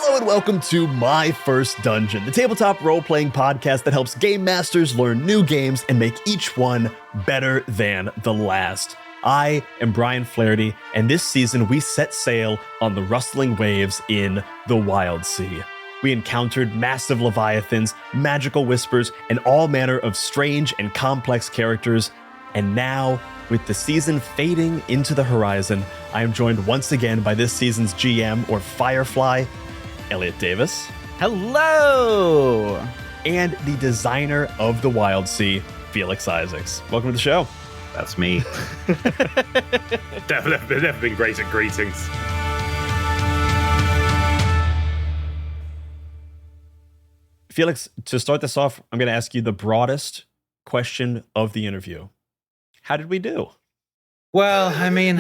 Hello and welcome to My First Dungeon, the tabletop role-playing podcast that helps game masters learn new games and make each one better than the last. I am Brian Flaherty, and this season we set sail on the rustling waves in the Wildsea. We encountered massive leviathans, magical whispers, and all manner of strange and complex characters. And now, with the season fading into the horizon, I am joined once again by this season's GM, or Firefly, Elliot Davis. Hello! And the designer of the Wildsea, Felix Isaacs. Welcome to the show. That's me. Never been great at greetings. Felix, to start this off, I'm going to ask you the broadest question of the interview. How did we do? Well, I mean,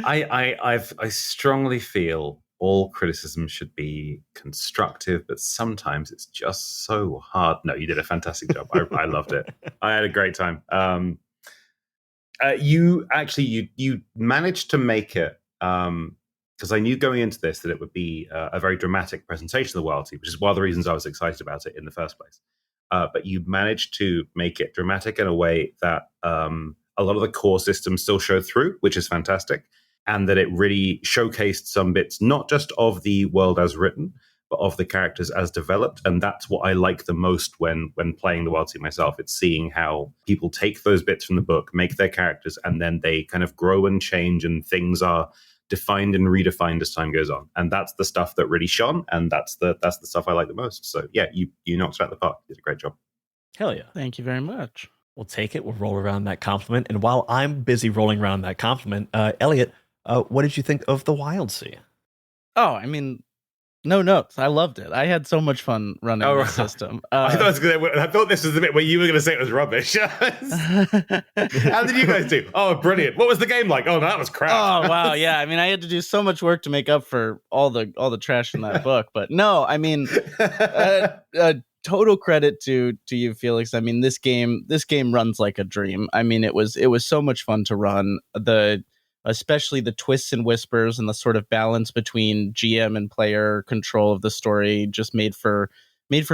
I strongly feel all criticism should be constructive, but sometimes it's just so hard. No, you did a fantastic job. I loved it. I had a great time. You managed to make it, because I knew going into this that it would be a very dramatic presentation of the Wildsea, which is one of the reasons I was excited about it in the first place. But you managed to make it dramatic in a way that a lot of the core systems still showed through, which is fantastic, and that it really showcased some bits, not just of the world as written, but of the characters as developed. And that's what I like the most when playing the Wildsea myself. It's seeing how people take those bits from the book, make their characters, and then they kind of grow and change, and things are defined and redefined as time goes on. And that's the stuff that really shone, and that's the stuff I like the most. So yeah, you knocked it out of the park. You did a great job. Hell yeah. Thank you very much. We'll take it. We'll roll around that compliment. And while I'm busy rolling around that compliment, Elliot, what did you think of the Wildsea? Oh, I mean, no notes. I loved it. I had so much fun running the system. I thought this was the bit where you were going to say it was rubbish. How did you guys do? Oh, brilliant. What was the game like? Oh, that was crap. Oh, wow. Yeah. I mean, I had to do so much work to make up for all the trash in that book. But no, I mean, total credit to you, Felix. I mean, this game runs like a dream. I mean, it was so much fun to run. Especially the twists and whispers and the sort of balance between GM and player control of the story just made for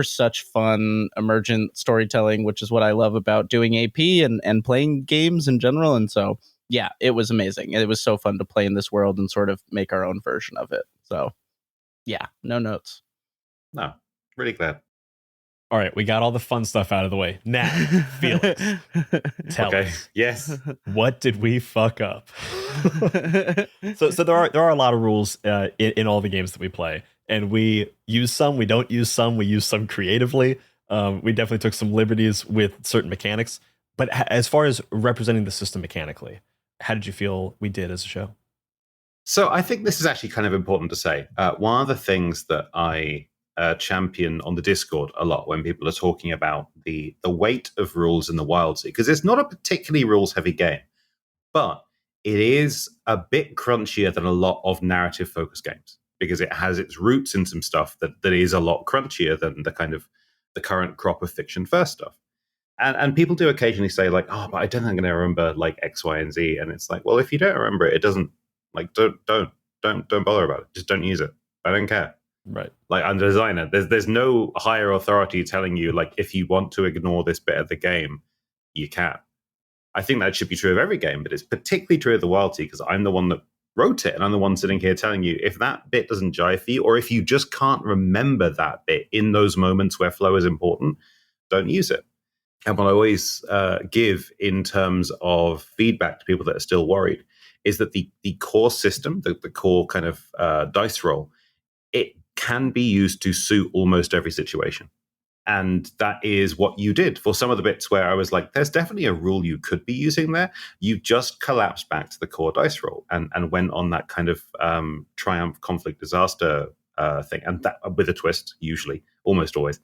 such fun emergent storytelling, which is what I love about doing AP and playing games in general. And so, yeah, it was amazing. It was so fun to play in this world and sort of make our own version of it. So, yeah, no notes. No, really glad. All right, we got all the fun stuff out of the way. Now, Felix, tell us. Yes. What did we fuck up? So there are a lot of rules in all the games that we play, and we use some, we don't use some, we use some creatively. We definitely took some liberties with certain mechanics. But as far as representing the system mechanically, how did you feel we did as a show? So I think this is actually kind of important to say. One of the things that I champion on the Discord a lot when people are talking about the weight of rules in the Wildsea, because it's not a particularly rules heavy game, but it is a bit crunchier than a lot of narrative focused games, because it has its roots in some stuff that is a lot crunchier than the current crop of fiction first stuff. And people do occasionally say like, oh, but I don't think I'm going to remember like X, Y, and Z. And it's like, well, if you don't remember it, it doesn't, like, don't bother about it. Just don't use it. I don't care. Right. Like, I'm a designer. There's no higher authority telling you, like, if you want to ignore this bit of the game, you can. I think that should be true of every game, but it's particularly true of the Wildsea, because I'm the one that wrote it, and I'm the one sitting here telling you, if that bit doesn't jive for you, or if you just can't remember that bit in those moments where flow is important, don't use it. And what I always give in terms of feedback to people that are still worried is that the core system, the core kind of dice roll, it can be used to suit almost every situation. And that is what you did for some of the bits where I was like, there's definitely a rule you could be using there. You just collapsed back to the core dice roll and went on that kind of triumph, conflict, disaster thing. And that with a twist, usually, almost always.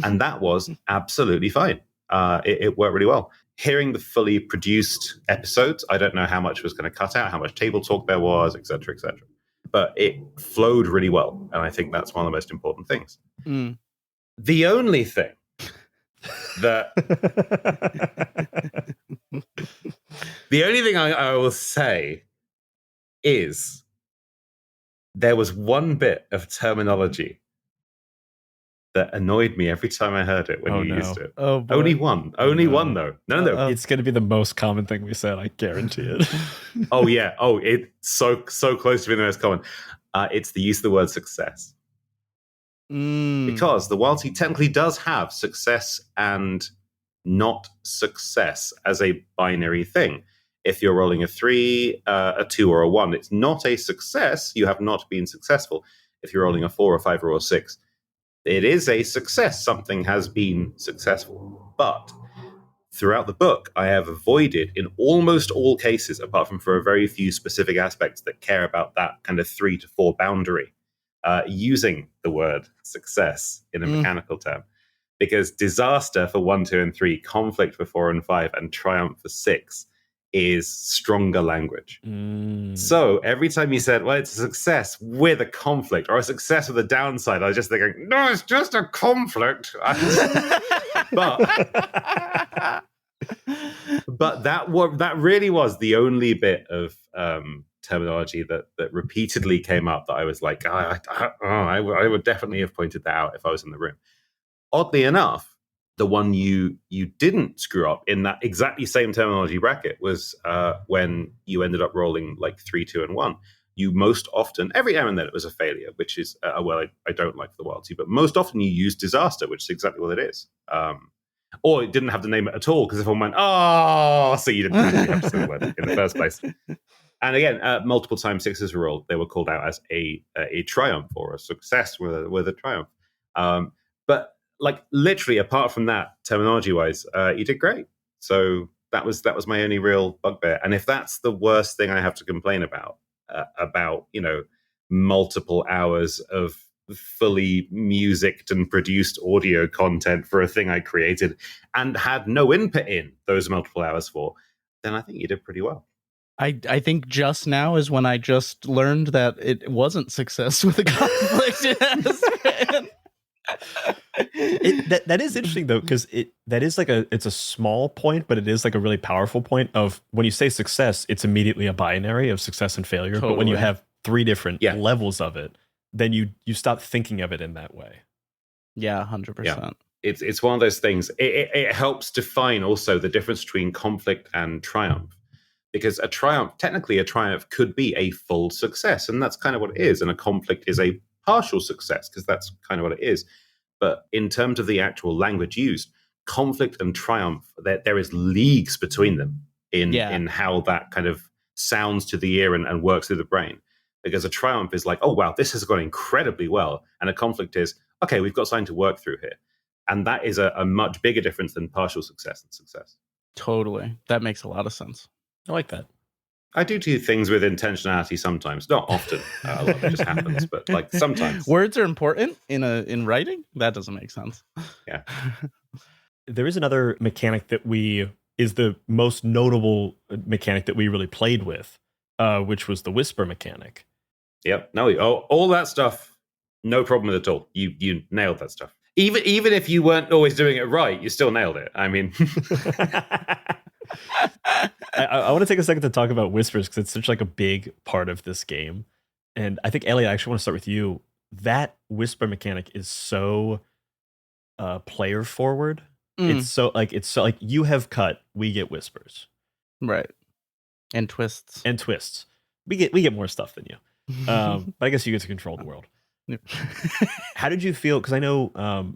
And that was absolutely fine. It worked really well. Hearing the fully produced episodes, I don't know how much was going to cut out, how much table talk there was, et cetera, et cetera. But it flowed really well. And I think that's one of the most important things. Mm. The only thing that... the only thing I will say is there was one bit of terminology that annoyed me every time I heard it when you used it. Oh, boy. Only one though. No. It's going to be the most common thing we said. I guarantee it. Oh yeah. Oh, it's so close to being the most common. It's the use of the word success. Because the Wildsea technically does have success and not success as a binary thing. If you're rolling a 3, a 2, or a 1, it's not a success. You have not been successful. If you're rolling a 4, a 5, or a 6, it is a success. Something has been successful. But throughout the book, I have avoided, in almost all cases, apart from for a very few specific aspects that care about that kind of 3 to 4 boundary, using the word success in a mechanical term. Because disaster for 1, 2, and 3, conflict for 4 and 5, and triumph for 6 is stronger language. So every time you said, well, it's a success with a conflict or a success with a downside, I was just thinking, no, it's just a conflict. But that really was the only bit of terminology that repeatedly came up that I was like, I would definitely have pointed that out if I was in the room. Oddly enough, the one you didn't screw up in that exactly same terminology bracket was when you ended up rolling like 3, 2, and 1. You most often, every now and then it was a failure, which is, I don't like the Wildsea, but most often you use disaster, which is exactly what it is. Or it didn't have to name it at all, because everyone went, oh, so you didn't actually have to say the word in the first place. And again, multiple times 6s were rolled. They were called out as a triumph or a success with a triumph. But like literally, apart from that, terminology-wise, you did great. So that was my only real bugbear. And if that's the worst thing I have to complain about multiple hours of fully musicked and produced audio content for a thing I created and had no input in those multiple hours for, then I think you did pretty well. I think just now is when I just learned that it wasn't success with the conflict. That is interesting though, because it's a small point, but it is like a really powerful point of when you say success, it's immediately a binary of success and failure. Totally. But when you have 3 different levels of it, then you stop thinking of it in that way. Yeah, 100%. Yeah. It's one of those things. It helps define also the difference between conflict and triumph. Because technically a triumph could be a full success, and that's kind of what it is. And a conflict is a partial success, because that's kind of what it is. But in terms of the actual language used, conflict and triumph, there is leagues between them in how that kind of sounds to the ear and works through the brain. Because a triumph is like, oh, wow, this has gone incredibly well. And a conflict is, okay, we've got something to work through here. And that is a much bigger difference than partial success and success. Totally. That makes a lot of sense. I like that. I do things with intentionality sometimes. Not often. A lot of it just happens, but like sometimes. Words are important in writing? That doesn't make sense. Yeah. There is another mechanic that is the most notable mechanic that we really played with, which was the whisper mechanic. Yep. No, all that stuff, no problem at all. You nailed that stuff. Even if you weren't always doing it right, you still nailed it. I mean... I want to take a second to talk about whispers, because it's such like a big part of this game. And I think, Elliot, I actually want to start with you. That whisper mechanic is so player forward. It's so like you have cut, we get whispers. Right. And twists. We get more stuff than you. But I guess you get to control the world. How did you feel? Because I know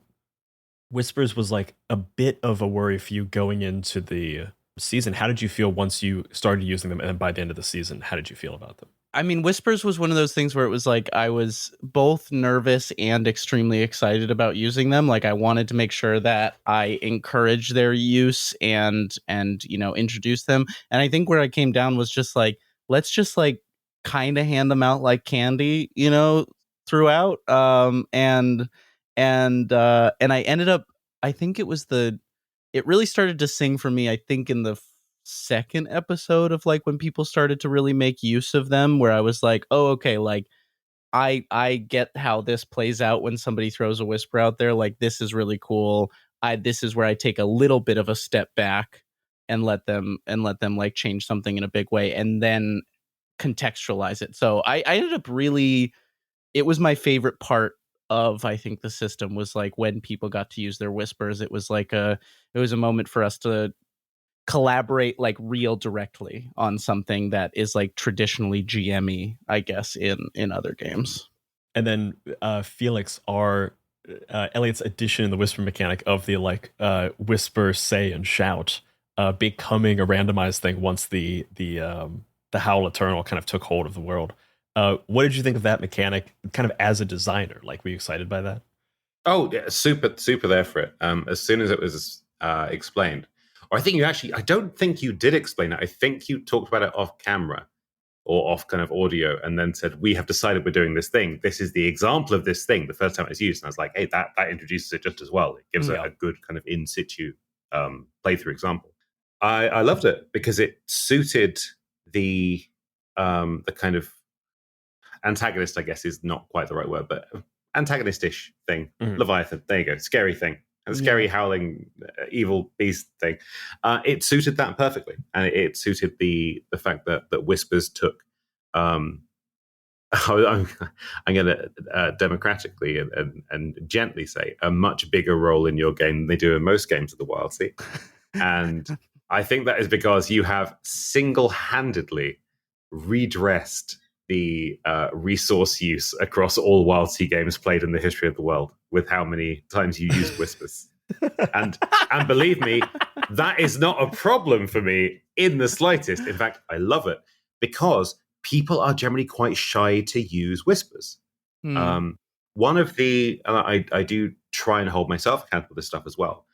whispers was like a bit of a worry for you going into the season. How did you feel once you started using them, and then by the end of the season, how did you feel about them? I mean, whispers was one of those things where it was like I was both nervous and extremely excited about using them. Like I wanted to make sure that I encouraged their use and introduce them. And I think where I came down was just like, let's just like kind of hand them out like candy, throughout. And I ended up, I think it really started to sing for me, I think, in the second episode of like when people started to really make use of them, where I was like, oh, okay, like I get how this plays out when somebody throws a whisper out there. Like, this is really cool. This is where I take a little bit of a step back and let them like change something in a big way and then contextualize it. So I ended up really it was my favorite part of, I think, the system was like when people got to use their whispers. It was a moment for us to collaborate like real directly on something that is like traditionally GM-y, I guess, in other games. And then Felix, Elliot's addition in the whisper mechanic of the whisper, say, and shout becoming a randomized thing once the Howl Eternal kind of took hold of the world. What did you think of that mechanic kind of as a designer? Like, were you excited by that? Oh, yeah, super there for it. As soon as it was explained. Or I don't think you did explain it. I think you talked about it off camera or off kind of audio and then said, we have decided we're doing this thing. This is the example of this thing the first time it's used. And I was like, hey, that introduces it just as well. It gives it a good kind of in situ playthrough example. I loved it because it suited the kind of antagonist, I guess is not quite the right word, but antagonist-ish thing. Mm-hmm. Leviathan, there you go, scary thing. A scary howling evil beast thing. It suited that perfectly, and it suited the fact that whispers took. I'm going to democratically and gently say a much bigger role in your game than they do in most games of the Wildsea, and I think that is because you have single-handedly redressed the resource use across all Wildsea games played in the history of the world with how many times you used whispers. and believe me, that is not a problem for me in the slightest. In fact, I love it because people are generally quite shy to use whispers. One of the, I do try and hold myself accountable to this stuff as well.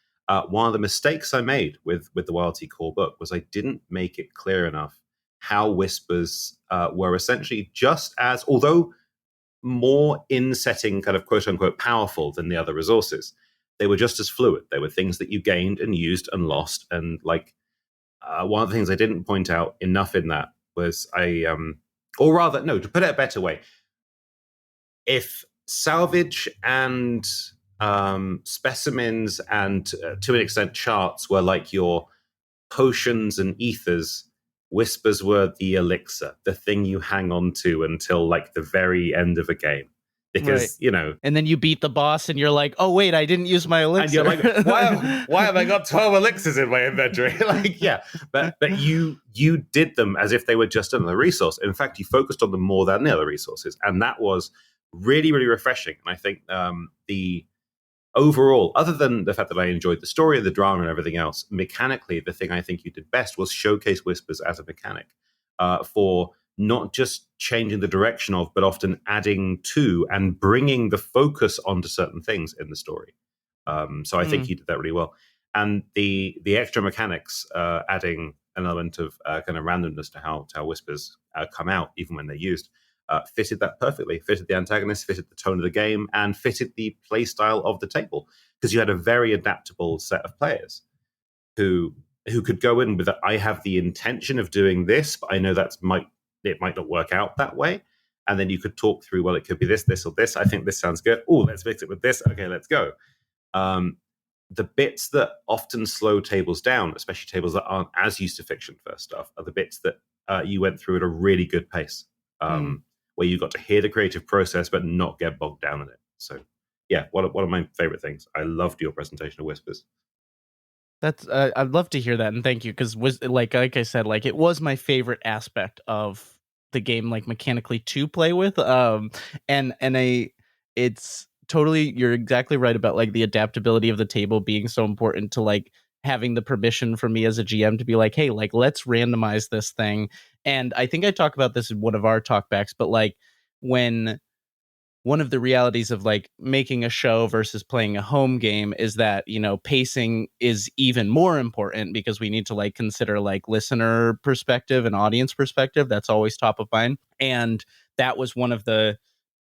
One of the mistakes I made with the Wildsea core book was I didn't make it clear enough how whispers were essentially just as, although more in-setting kind of quote-unquote powerful than the other resources, they were just as fluid. They were things that you gained and used and lost. And one of the things I didn't point out enough in that was to put it a better way, if salvage and specimens and to an extent charts were like your potions and ethers, whispers were the elixir, the thing you hang on to until like the very end of a game. Because, and then you beat the boss and you're like, oh, wait, I didn't use my elixir. And you're like, why have I got 12 elixirs in my inventory? But you did them as if they were just another resource. In fact, you focused on them more than the other resources. And that was really, really refreshing. And I think the overall, other than the fact that I enjoyed the story, the drama and everything else, mechanically, the thing I think you did best was showcase whispers as a mechanic for not just changing the direction of, but often adding to and bringing the focus onto certain things in the story. So I think he did that really well. And the extra mechanics, adding an element of kind of randomness to how whispers come out, even when they're used, fitted that perfectly. Fitted the antagonist, fitted the tone of the game, and fitted the play style of the table. Because you had a very adaptable set of players who could go in with, I have the intention of doing this, but I know it might not work out that way. And then you could talk through, well, it could be this, or this. I think this sounds good. Oh, let's mix it with this. Okay, let's go. The bits that often slow tables down, especially tables that aren't as used to fiction first stuff, are the bits that you went through at a really good pace, where you got to hear the creative process but not get bogged down in it. So, yeah, one of my favorite things. I loved your presentation of Whispers. That's I'd love to hear that, and thank you, because like I said, like it was my favorite aspect of the game, like mechanically to play with. It's totally, you're exactly right about like the adaptability of the table being so important to like having the permission for me as a GM to be like, hey, like let's randomize this thing. And I think I talk about this in one of our talkbacks, but like when one of the realities of like making a show versus playing a home game is that, pacing is even more important because we need to like consider like listener perspective and audience perspective. That's always top of mind. And that was one of the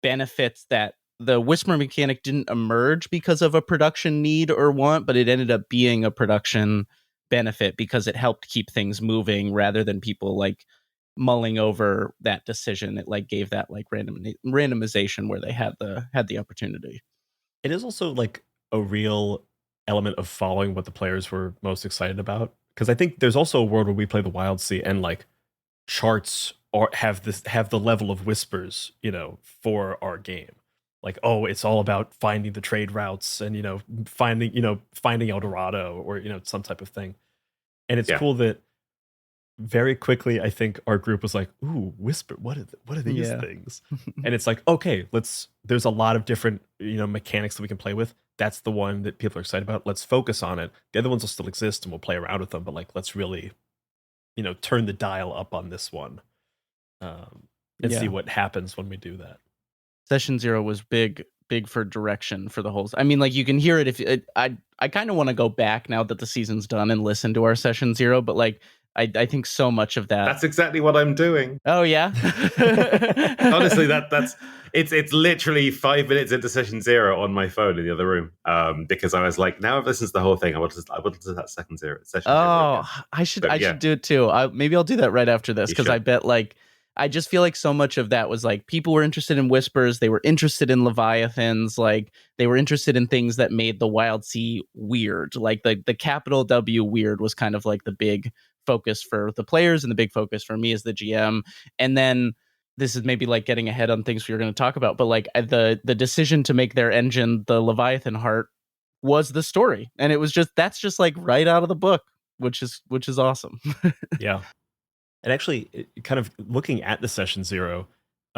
benefits that the whisper mechanic didn't emerge because of a production need or want, but it ended up being a production benefit because it helped keep things moving rather than people like mulling over that decision. It like gave that like randomization where they had the opportunity. It is also like a real element of following what the players were most excited about, because I think there's also a world where we play the Wildsea and like charts have the level of whispers, for our game. Like, oh, it's all about finding the trade routes and finding El Dorado or some type of thing. And it's cool that very quickly I think our group was like, ooh, whisper, what are these things? And it's like, okay, there's a lot of different mechanics that we can play with. That's the one that people are excited about. Let's focus on it. The other ones will still exist and we'll play around with them, but like, let's really turn the dial up on this one and see what happens when we do that. Session 0 was big for direction for the whole. I mean, like, you can hear it I kind of want to go back now that the season's done and listen to our Session 0, but like I think so much of that. That's exactly what I'm doing. Oh yeah. Honestly, that's it's literally 5 minutes into Session 0 on my phone in the other room. Because I was like, now I've listened to the whole thing. I want to listen to that session 0 again. I should do it too. Maybe I'll do that right after this, because I bet I just feel like so much of that was like people were interested in whispers, they were interested in leviathans, like they were interested in things that made the Wildsea weird. Like the capital W weird was kind of like the big focus for the players and the big focus for me as the GM. And then this is maybe like getting ahead on things we were going to talk about, but like the decision to make their engine the Leviathan heart was the story, and it was that's just like right out of the book, which is awesome. Yeah. And actually, kind of looking at the Session 0,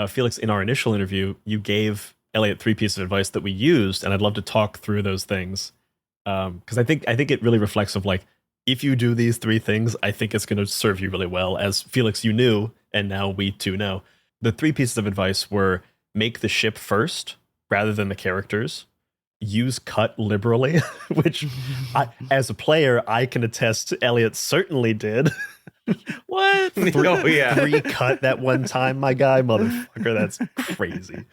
Felix, in our initial interview, you gave Elliot 3 pieces of advice that we used, and I'd love to talk through those things, because I think it really reflects of like, if you do these 3 things, I think it's going to serve you really well. As Felix, you knew, and now we too know. The 3 pieces of advice were: make the ship first rather than the characters. Use cut liberally, which as a player, I can attest Elliot certainly did. What? 3 cut that one time, my guy, motherfucker. That's crazy.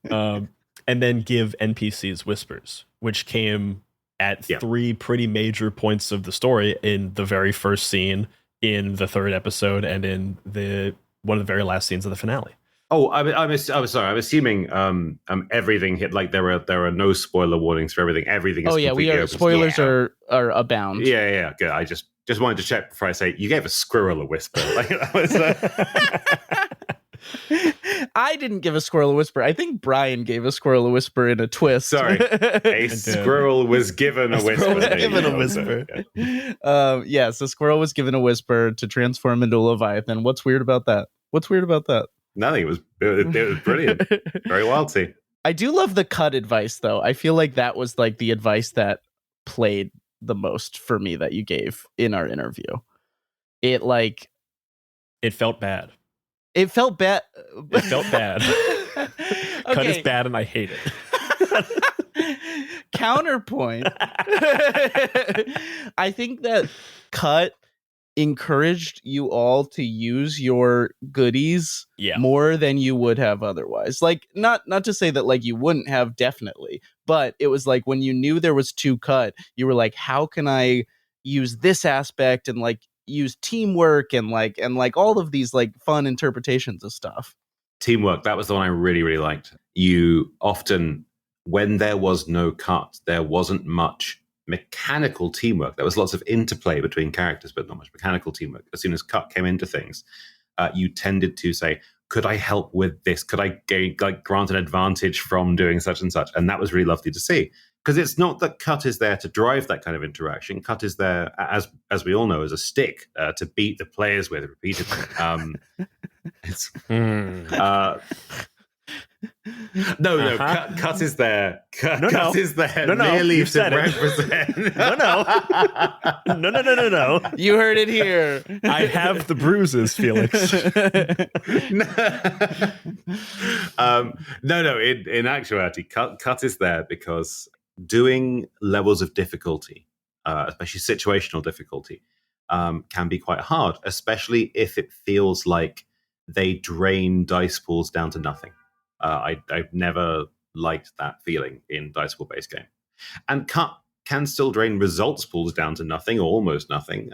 And then give NPCs whispers, which came at 3 pretty major points of the story, in the very first scene, in the 3rd episode, and in one of the very last scenes of the finale. Oh, I'm sorry. I'm assuming everything hit, like there are no spoiler warnings for everything. Everything is we are. Spoilers are abound. Yeah. Good. I just wanted to check before I say you gave a squirrel a whisper. Like that was. I didn't give a squirrel a whisper. I think Brian gave a squirrel a whisper in a twist. Sorry, a squirrel was given a whisper. So squirrel was given a whisper to transform into a Leviathan. What's weird about that? Nothing. It was brilliant. Very Wildsea. I do love the cut advice, though. I feel like that was like the advice that played the most for me that you gave in our interview. It felt bad. It felt bad. It felt bad. Cut is bad, and I hate it. Counterpoint. I think that cut encouraged you all to use your goodies more than you would have otherwise. Like, not to say that like you wouldn't have, definitely, but it was like when you knew there was 2 cut, you were like, how can I use this aspect and like use teamwork and like all of these like fun interpretations of stuff. Teamwork, that was the one I really, really liked. You often, when there was no cut, there wasn't much mechanical teamwork. There was lots of interplay between characters, but not much mechanical teamwork. As soon as cut came into things, you tended to say, could I help with this? Could I grant an advantage from doing such and such? And that was really lovely to see. Because it's not that cut is there to drive that kind of interaction. Cut is there, as we all know, as a stick to beat the players with repeatedly. Cut is there. Cut is there merely to represent. No. You heard it here. I have the bruises, Felix. In actuality, cut is there because doing levels of difficulty, especially situational difficulty, can be quite hard, especially if it feels like they drain dice pools down to nothing. I've never liked that feeling in dice pool based game, and cut can still drain results pools down to nothing or almost nothing.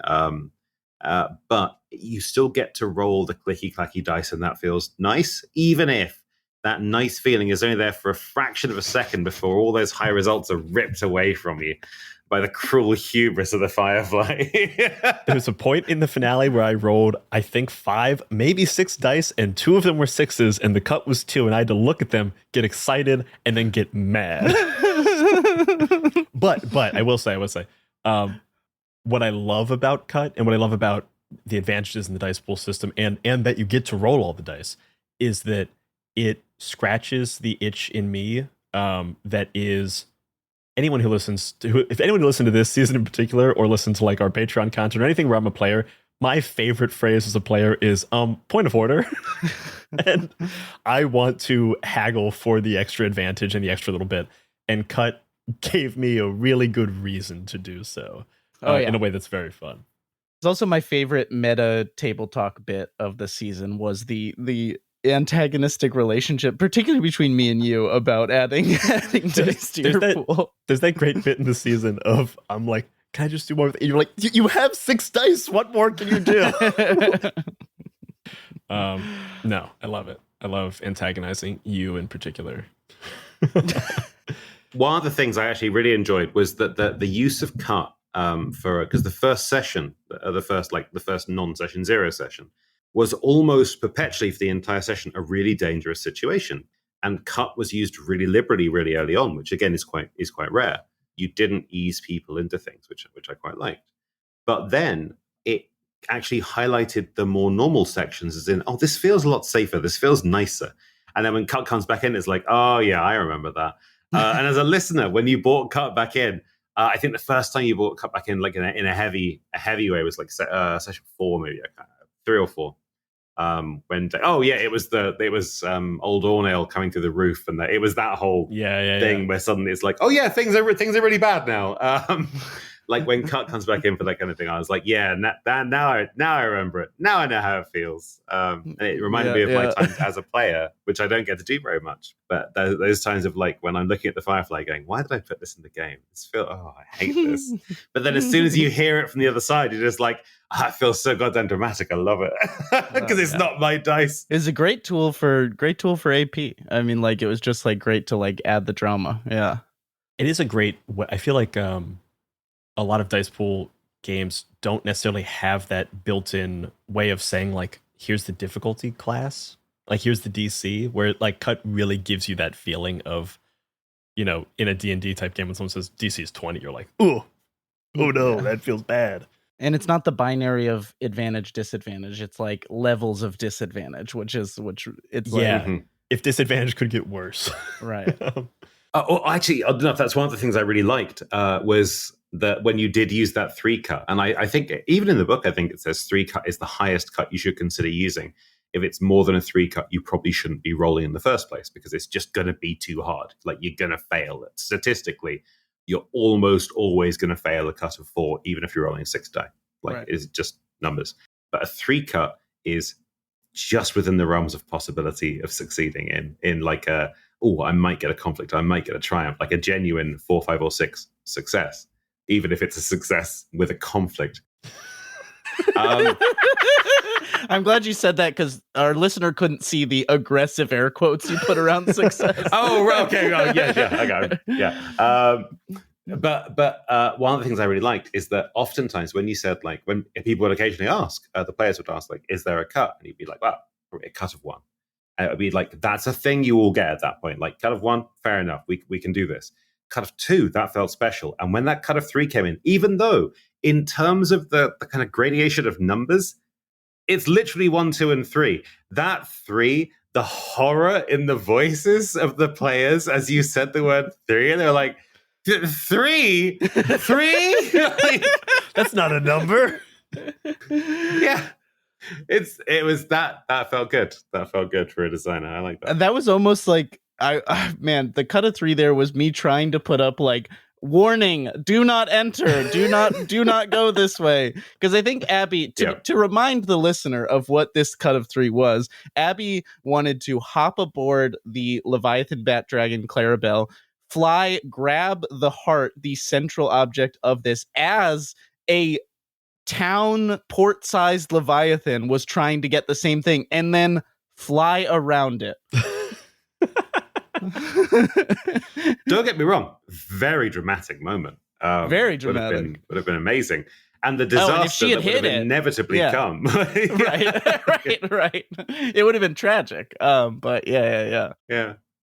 But you still get to roll the clicky clacky dice, and that feels nice, even if that nice feeling is only there for a fraction of a second before all those high results are ripped away from you by the cruel hubris of the Firefly. There was a point in the finale where I rolled, I think 5, maybe 6 dice, and 2 of them were 6s, and the cut was 2, and I had to look at them, get excited, and then get mad. But I will say, what I love about cut and what I love about the advantages in the dice pool system and that you get to roll all the dice is that it scratches the itch in me that is anyone who listens to, if anyone who listened to this season in particular or listened to like our Patreon content or anything where I'm a player, my favorite phrase as a player is point of order. And I want to haggle for the extra advantage and the extra little bit, and cut gave me a really good reason to do so in a way that's very fun. It's also my favorite meta table talk bit of the season was the antagonistic relationship, particularly between me and you, about adding dice to your pool. There's that great bit in the season of I'm like, can I just do more? And you're like, you have 6 dice. What more can you do? No, I love it. I love antagonizing you in particular. One of the things I actually really enjoyed was that the use of cut because the first session, the first non-session 0 session, was almost perpetually for the entire session a really dangerous situation, and cut was used really liberally really early on, which again is quite rare. You didn't ease people into things, which I quite liked, but then it actually highlighted the more normal sections, as in, oh, this feels a lot safer, this feels nicer. And then when cut comes back in, it's like, oh yeah, I remember that. And as a listener, when you bought cut back in, I think the first time you bought cut back in, like in a heavy way, was like session 4, maybe 3 or 4. When it was old Ornail coming through the roof, and it was that whole thing where suddenly it's like, oh yeah, things are really bad now. Like when cut comes back in for that kind of thing, I was like, yeah, now I remember it. Now I know how it feels. And it reminded me of my times as a player, which I don't get to do very much. But those times of like when I'm looking at the Firefly going, why did I put this in the game? I hate this. But then as soon as you hear it from the other side, you're just like, I feel so goddamn dramatic. I love it because it's not my dice. It's a great tool for AP. I mean, like it was just like great to like add the drama. Yeah, it is a great. I feel like a lot of dice pool games don't necessarily have that built-in way of saying like, here's the difficulty class, like here's the DC, where like cut really gives you that feeling of, in a D&D type game when someone says DC is 20, you're like, oh no, that feels bad. And it's not the binary of advantage, disadvantage. It's like levels of disadvantage, which it's like, if disadvantage could get worse. Right. Actually, I don't know if that's one of the things I really liked was that when you did use that 3 cut, and I think even in the book, I think it says 3 cut is the highest cut you should consider using. If it's more than a 3 cut, you probably shouldn't be rolling in the first place because it's just going to be too hard. Like you're going to fail it. Statistically, you're almost always going to fail a cut of 4, even if you're rolling 6 die. It's just numbers. But a 3 cut is just within the realms of possibility of succeeding in like I might get a conflict, I might get a triumph, like a genuine 4, 5, or 6 success, even if it's a success with a conflict. I'm glad you said that because our listener couldn't see the aggressive air quotes you put around success. Okay. Oh, yeah, I got it. Yeah. But one of the things I really liked is that oftentimes when you said, like, when people would occasionally ask, the players would ask, like, is there a cut? And you'd be like, well, a cut of 1. And it would be like, that's a thing you will get at that point. Like, cut of 1, fair enough. We can do this. Cut of 2, that felt special. And when that cut of 3 came in, even though in terms of the kind of gradation of numbers, it's literally 1, 2, and 3. That 3, the horror in the voices of the players as you said the word 3, and they're like, 3? Like, that's not a number. Yeah. It was that felt good. That felt good for a designer. I like that. That was almost like the cut of 3 there was me trying to put up like, warning, do not enter, do not go this way. Because I think Abby, to remind the listener of what this cut of 3 was, Abby wanted to hop aboard the Leviathan Bat Dragon Clarabelle, fly, grab the heart, the central object of this, as a town port-sized Leviathan was trying to get the same thing, and then fly around it. Don't get me wrong, very dramatic moment. Very dramatic. Would have been amazing. And the and disaster if she had that would have hit it, inevitably yeah. come. Right. It would have been tragic. But yeah.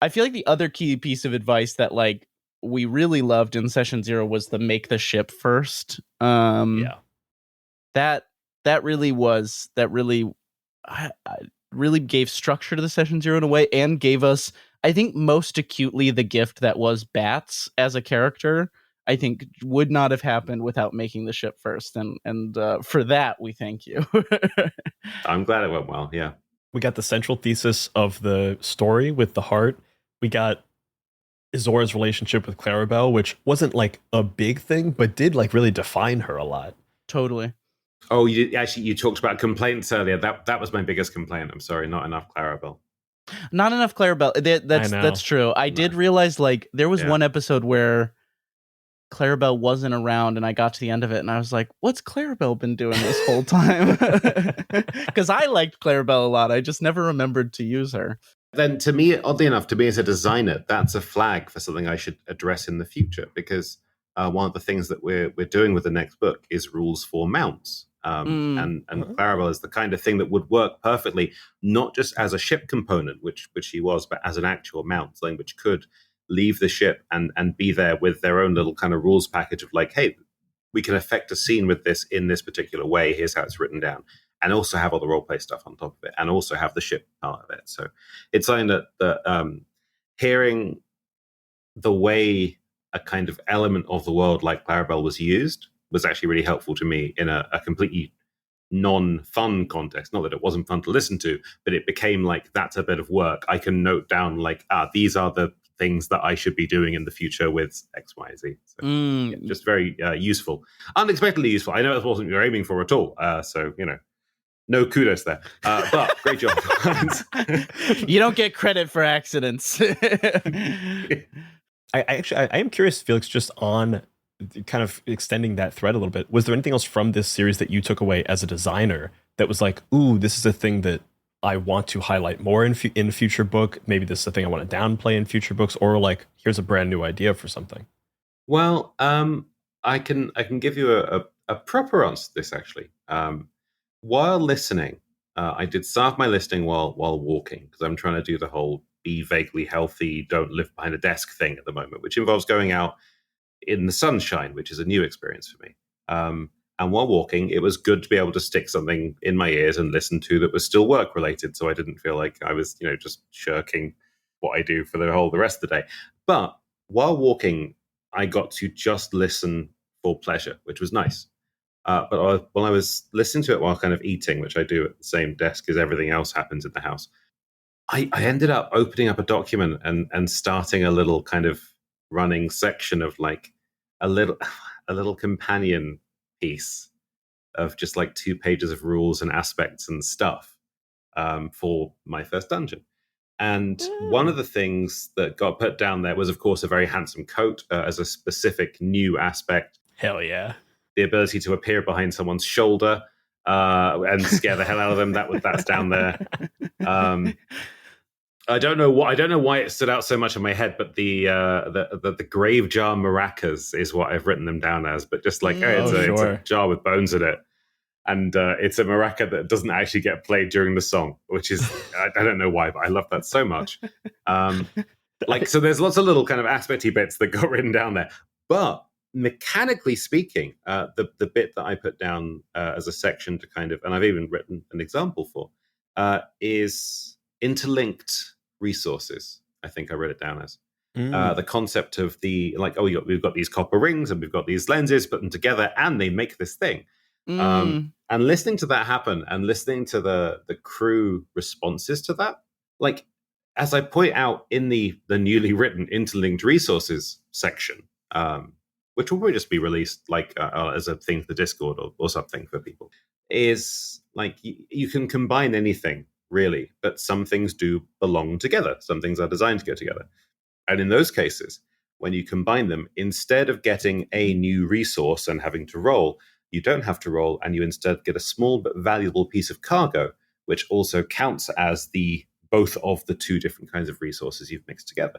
I feel like the other key piece of advice that like we really loved in session 0 was the make the ship first. That really gave structure to the session 0 in a way, and gave us, I think, most acutely the gift that was Bats as a character. I think would not have happened without making the ship first, and for that we thank you. I'm glad it went well. Yeah, we got the central thesis of the story with the heart. We got Izora's relationship with Clarabelle, which wasn't like a big thing, but did like really define her a lot. Totally. Oh, you talked about complaints earlier. That was my biggest complaint. I'm sorry, not enough Clarabelle. Not enough Clarabelle. That's true. I did realize like there was one episode where Clarabelle wasn't around, and I got to the end of it and I was like, what's Clarabelle been doing this whole time? Because I liked Clarabelle a lot. I just never remembered to use her. Then to me, oddly enough, to me as a designer, that's a flag for something I should address in the future, because one of the things that we're doing with the next book is rules for mounts. And Clarabelle is the kind of thing that would work perfectly, not just as a ship component, which she was, but as an actual mount, something which could leave the ship and be there with their own little kind of rules package of like, hey, we can affect a scene with this in this particular way. Here's how it's written down. And also have all the roleplay stuff on top of it, and also have the ship part of it. So it's something that hearing the way a kind of element of the world like Clarabelle was used was actually really helpful to me in a completely non-fun context. Not that it wasn't fun to listen to, but it became like, that's a bit of work. I can note down like, these are the things that I should be doing in the future with X, Y, Z. So, just very useful. Unexpectedly useful. I know that wasn't what you're aiming for at all. So, no kudos there. But great job. You don't get credit for accidents. I am curious, Felix, just on kind of extending that thread a little bit. Was there anything else from this series that you took away as a designer that was like, ooh, this is a thing that I want to highlight more in future book? Maybe this is a thing I want to downplay in future books, or like, here's a brand new idea for something. Well, I can give you a proper answer to this, actually. While listening, I did some of my listening while walking, because I'm trying to do the whole be vaguely healthy, don't live behind a desk thing at the moment, which involves going out in the sunshine, which is a new experience for me. And while walking, it was good to be able to stick something in my ears and listen to that was still work related, so I didn't feel like I was, just shirking what I do for the rest of the day. But while walking, I got to just listen for pleasure, which was nice. But while I was listening to it while kind of eating, which I do at the same desk as everything else happens in the house, I ended up opening up a document and starting a little kind of running section of like a little companion piece of just like 2 pages of rules and aspects and stuff for my first dungeon. And one of the things that got put down there was, of course, a very handsome coat as a specific new aspect. Hell yeah. The ability to appear behind someone's shoulder and scare the hell out of them. That's down there. I don't know why it stood out so much in my head, but the grave jar maracas is what I've written them down as. But just like it's a jar with bones in it, and it's a maraca that doesn't actually get played during the song, which is I don't know why, but I love that so much. So there's lots of little kind of aspecty bits that got written down there, but mechanically speaking, the bit that I put down as a section to kind of, and I've even written an example for, is interlinked resources. I think I wrote it down as the concept of the we've got these copper rings and we've got these lenses, put them together and they make this thing. And listening to that happen and listening to the crew responses to that, like as I point out in the newly written interlinked resources section, which will probably just be released as a thing for the Discord or something for people, is like you can combine anything really, but some things do belong together. Some things are designed to go together. And in those cases, when you combine them, instead of getting a new resource and having to roll, you don't have to roll, and you instead get a small but valuable piece of cargo, which also counts as the both of the two different kinds of resources you've mixed together.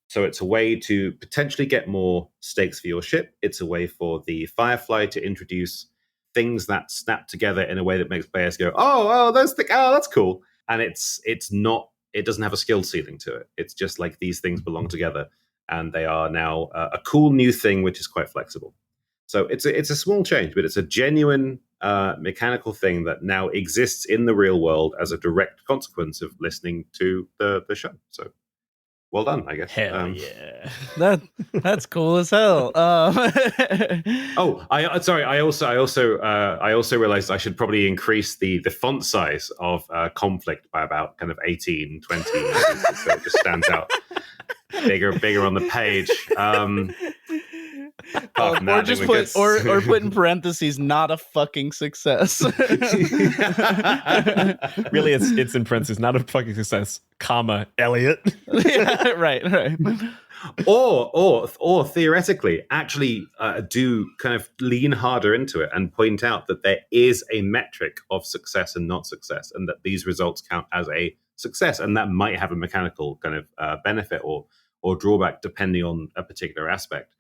So it's a way to potentially get more stakes for your ship. It's a way for the Firefly to introduce things that snap together in a way that makes players go, that's cool. And it doesn't have a skill ceiling to it. It's just like these things belong together, and they are now a cool new thing which is quite flexible. So it's a small change, but it's a genuine mechanical thing that now exists in the real world as a direct consequence of listening to the show. So well done, I guess. Hell yeah, that's cool as hell. I also realized I should probably increase the font size of Conflict by about kind of 18, 20, so it just stands out bigger on the page. Or just put in parentheses, not a fucking success. Really, it's in parentheses, not a fucking success, comma, Elliot. Yeah, right. Or theoretically, actually do kind of lean harder into it and point out that there is a metric of success and not success, and that these results count as a success, and that might have a mechanical kind of benefit or drawback depending on a particular aspect.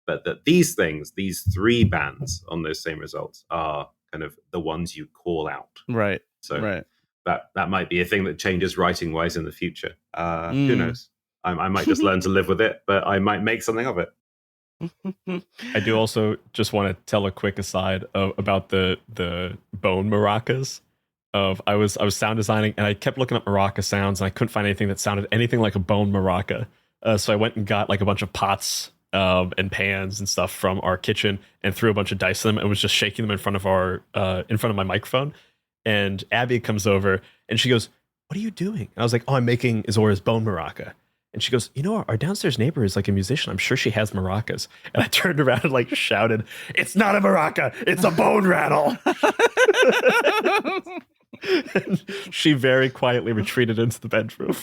But that these things, these three bands on those same results, are kind of the ones you call out. Right. So right. that might be a thing that changes writing wise in the future. Who knows? I might just learn to live with it, but I might make something of it. I do also just want to tell a quick aside about the bone maracas. I was sound designing and I kept looking up maraca sounds and I couldn't find anything that sounded anything like a bone maraca. So I went and got like a bunch of pots and pans and stuff from our kitchen and threw a bunch of dice in them and was just shaking them in front of my microphone. And Abby comes over and she goes, "What are you doing?" And I was like, "Oh, I'm making Izora's bone maraca." And she goes, "You know, our downstairs neighbor is like a musician. I'm sure she has maracas." And I turned around and like shouted, "It's not a maraca, it's a bone rattle." And she very quietly retreated into the bedroom.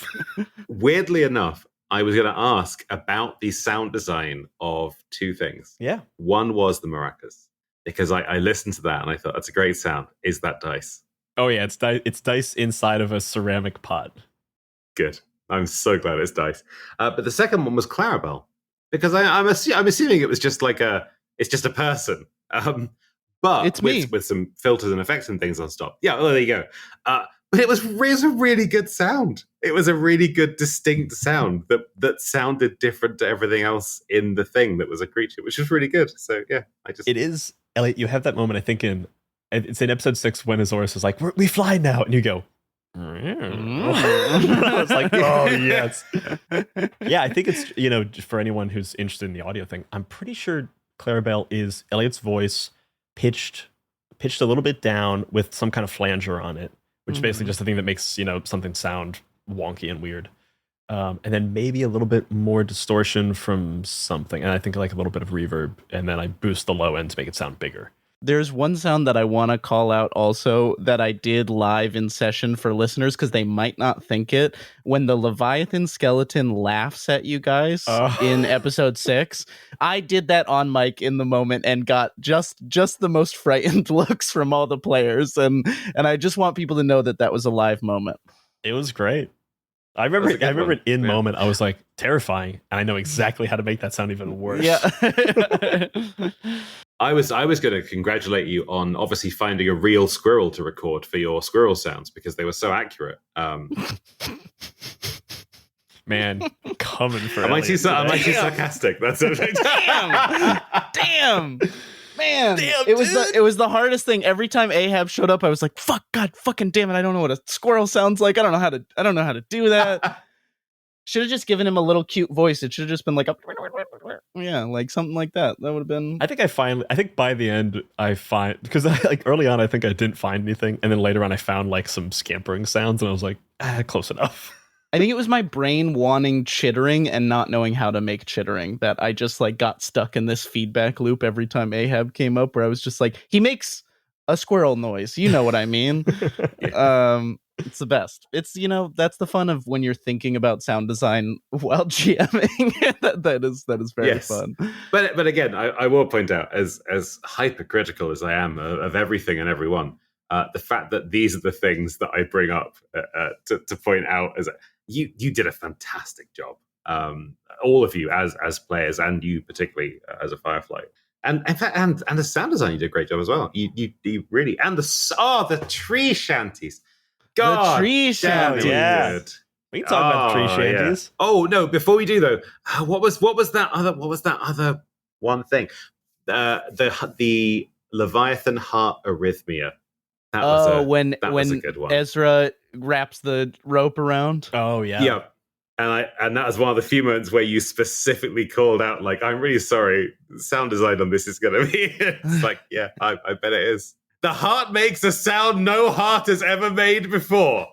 Weirdly enough, I was going to ask about the sound design of two things. Yeah. One was the maracas, because I listened to that and I thought, that's a great sound. Is that dice? Oh, yeah. It's dice inside of a ceramic pot. Good. I'm so glad it's dice. But the second one was Clarabelle, because I'm assuming it was just like it's just a person. But it's me with some filters and effects and things on top. Yeah, well, there you go. But it was a really good sound. It was a really good, distinct sound that sounded different to everything else in the thing that was a creature, which was really good. So yeah, it is, Elliot. You have that moment. I think it's in episode 6 when Azorus is like, "We fly now," and you go, I was like, "Oh yes." Yeah, I think it's for anyone who's interested in the audio thing. I'm pretty sure Clarabelle is Elliot's voice pitched a little bit down with some kind of flanger on it, which is basically just the thing that makes something sound wonky and weird, and then maybe a little bit more distortion from something, and I think like a little bit of reverb, and then I boost the low end to make it sound bigger. There's one sound that I want to call out also that I did live in session for listeners because they might not think it. When the Leviathan skeleton laughs at you guys in episode 6, I did that on mic in the moment and got just the most frightened looks from all the players. And I just want people to know that was a live moment. It was great. I remember it in moment. I was like, terrifying, and I know exactly how to make that sound even worse. Yeah. I was going to congratulate you on obviously finding a real squirrel to record for your squirrel sounds because they were so accurate. Man, coming for I might be sarcastic. That's okay. Damn. Man, it was the hardest thing. Every time Ahab showed up, I was like, God fucking damn it, I don't know what a squirrel sounds like. I don't know how to do that. Should have just given him a little cute voice. It should have just been like like something like that. That would have been. I think by the end because early on I think I didn't find anything, and then later on I found like some scampering sounds, and I was like, close enough. I think it was my brain wanting chittering and not knowing how to make chittering that I just like got stuck in this feedback loop every time Ahab came up, where I was just like, he makes a squirrel noise. You know what I mean? It's the best. It's, that's the fun of when you're thinking about sound design while GMing. that is very fun. But again, I will point out, as hypercritical as I am of everything and everyone, The fact that these are the things that I bring up to point out is you did a fantastic job. All of you as players, and you particularly as a Firefly. And in fact, and the sound design, you did a great job as well. You really, and the tree shanties. God, the tree shanties. Good. We can talk about the tree shanties. Yeah. Oh no! Before we do though, what was that other one thing? The Leviathan heart arrhythmia. That was a good one. Ezra wraps the rope around. Oh yeah. Yeah. And that was one of the few moments where you specifically called out, like, I'm really sorry, sound design on this is going to be... It's like, yeah, I bet it is. The heart makes a sound no heart has ever made before.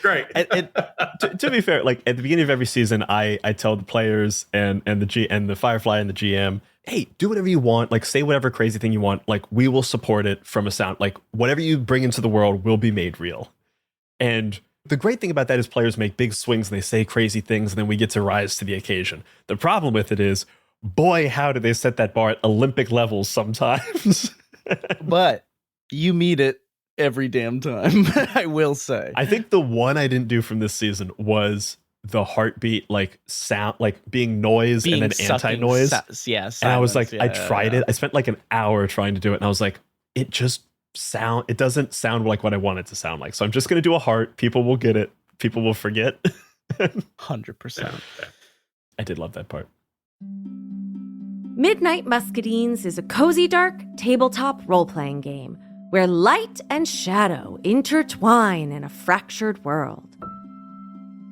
Great. To be fair, like at the beginning of every season, I tell the players and the Firefly and the GM, hey, do whatever you want, like say whatever crazy thing you want, like we will support it from a sound, like whatever you bring into the world will be made real. And the great thing about that is players make big swings and they say crazy things, and then we get to rise to the occasion. The problem with it is, boy, how do they set that bar at Olympic levels sometimes. But you meet it every damn time, I will say. I think the one I didn't do from this season was the heartbeat, like sound, like being noise and then anti-noise. Yes. And I was like, I tried it. I spent like an hour trying to do it, and I was like, it doesn't sound like what I want it to sound like. So I'm just going to do a heart. People will get it. People will forget. 100%. I did love that part. Midnight Muscadines is a cozy, dark tabletop role-playing game where light and shadow intertwine in a fractured world.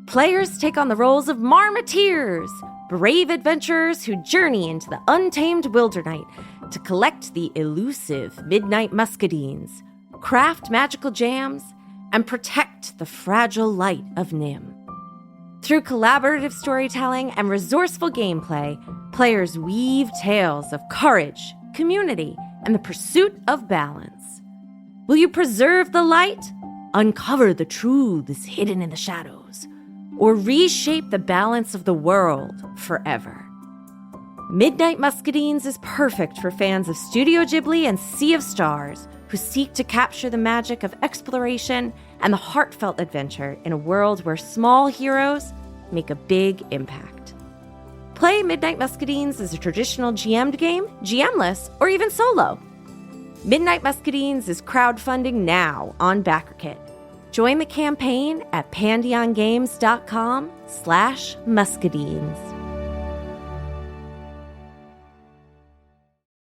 Players take on the roles of marmoteers, brave adventurers who journey into the untamed wilderness to collect the elusive Midnight Muscadines, craft magical jams, and protect the fragile light of Nim. Through collaborative storytelling and resourceful gameplay, players weave tales of courage, community, and the pursuit of balance. Will you preserve the light, uncover the truths hidden in the shadows, or reshape the balance of the world forever? Midnight Muscadines is perfect for fans of Studio Ghibli and Sea of Stars who seek to capture the magic of exploration and the heartfelt adventure in a world where small heroes make a big impact. Play Midnight Muscadines as a traditional GM'd game, GM-less, or even solo. Midnight Muscadines is crowdfunding now on BackerKit. Join the campaign at pandeongames.com/muscadines.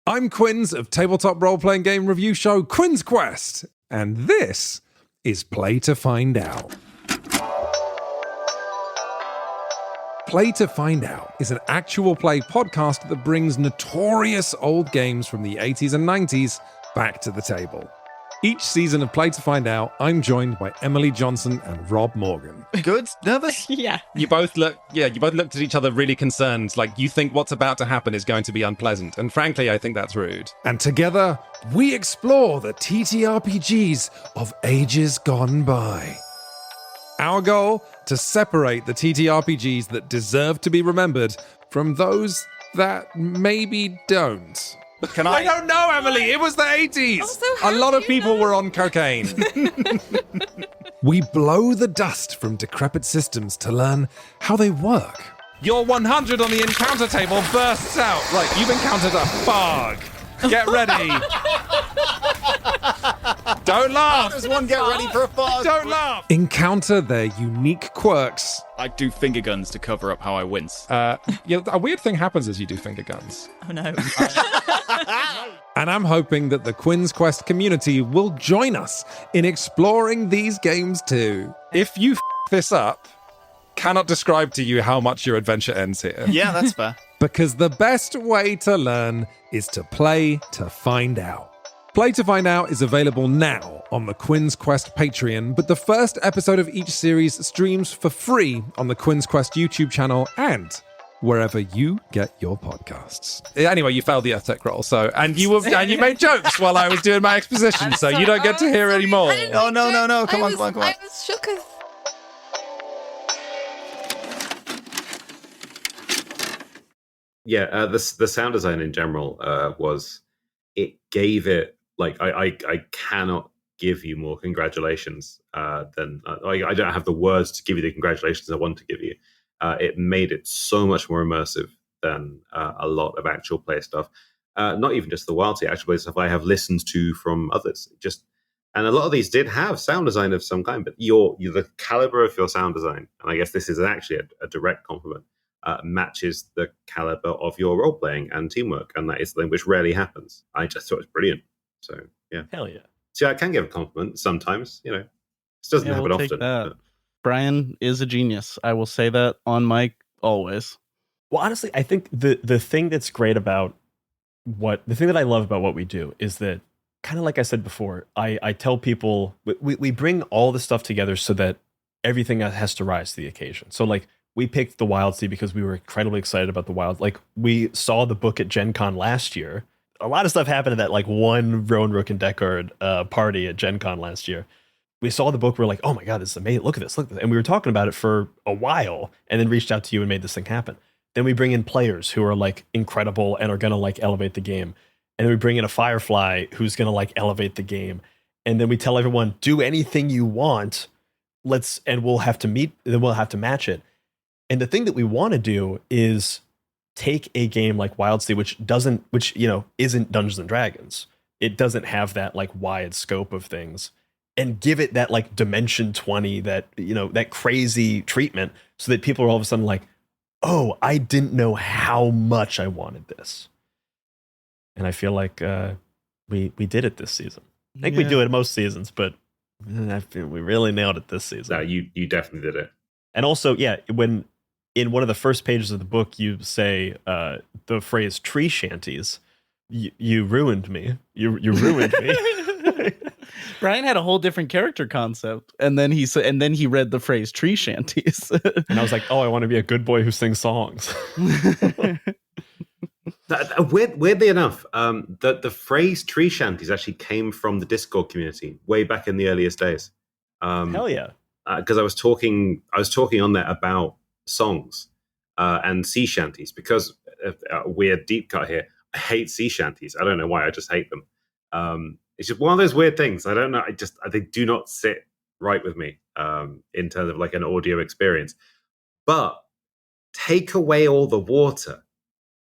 I'm Quinns of tabletop role-playing game review show Quinn's Quest, and this is Play to Find Out. Play to Find Out is an actual play podcast that brings notorious old games from the 80s and 90s back to the table. Each season of Play to Find Out, I'm joined by Emily Johnson and Rob Morgan. Good? Nervous? Yeah. You both looked at each other really concerned, like you think what's about to happen is going to be unpleasant. And frankly, I think that's rude. And together, we explore the TTRPGs of ages gone by. Our goal? To separate the TTRPGs that deserve to be remembered from those that maybe don't. I don't know, Emily. It was the 80s. A lot of people were on cocaine. We blow the dust from decrepit systems to learn how they work. Your 100 on the encounter table bursts out. Right, you've encountered a fog. Get ready. Don't laugh. Does one get ready for a fog? Don't laugh. Encounter their unique quirks. I do finger guns to cover up how I wince. A weird thing happens as you do finger guns. Oh no. And I'm hoping that the Quinn's Quest community will join us in exploring these games too. If you this up, cannot describe to you how much your adventure ends here. Yeah, that's fair. Because the best way to learn is to play to find out. Play to Find Out is available now on the Quinn's Quest Patreon, but the first episode of each series streams for free on the Quinn's Quest YouTube channel and wherever you get your podcasts. Anyway, you failed the Earth Tech roll, and you made jokes while I was doing my exposition, so you don't get to hear any more. Oh, no. Come on. I was shook as... Yeah, the sound design in general it gave it Like I cannot give you more congratulations than I don't have the words to give you the congratulations I want to give you. It made it so much more immersive than a lot of actual play stuff. Not even just the Wildsea actual play stuff I have listened to from others. And a lot of these did have sound design of some kind, but the caliber of your sound design, and I guess this is actually a direct compliment, matches the caliber of your role playing and teamwork, and that is something which rarely happens. I just thought it was brilliant. So yeah, Hell yeah. See, I can give a compliment sometimes. This doesn't happen we'll often. take that. But Brian is a genius. I will say that on mic always. Well, honestly, I think the thing that's great about the thing that I love about what we do is that, kind of like I said before, I tell people we bring all the stuff together so that everything has to rise to the occasion. So like we picked the Wildsea because we were incredibly excited about the Wild. Like we saw the book at Gen Con last year. A lot of stuff happened at that like one Rowan Rook and Deckard party at Gen Con last year. We saw the book, we're like, oh my God, this is amazing. Look at this. And we were talking about it for a while and then reached out to you and made this thing happen. Then we bring in players who are like incredible and are going to like elevate the game. And then we bring in a Firefly who's going to like elevate the game. And then we tell everyone, do anything you want. And we'll have to match it. And the thing that we want to do is take a game like Wildsea, which isn't Dungeons and Dragons. It doesn't have that like wide scope of things, and give it that like Dimension 20, that, that crazy treatment, so that people are all of a sudden like, oh, I didn't know how much I wanted this. And I feel like we did it this season. I think we do it most seasons, but I feel we really nailed it this season. No, you definitely did it. And also, yeah, when in one of the first pages of the book, you say the phrase tree shanties, you ruined me. You ruined me. Brian had a whole different character concept, and then he read the phrase tree shanties. And I was like, oh, I want to be a good boy who sings songs. Weirdly enough, the phrase tree shanties actually came from the Discord community way back in the earliest days. Hell yeah. Because I was talking on there about songs and sea shanties, because weird deep cut here. I hate sea shanties. I don't know why. I just hate them. It's just one of those weird things. I don't know. They do not sit right with me in terms of like an audio experience. But take away all the water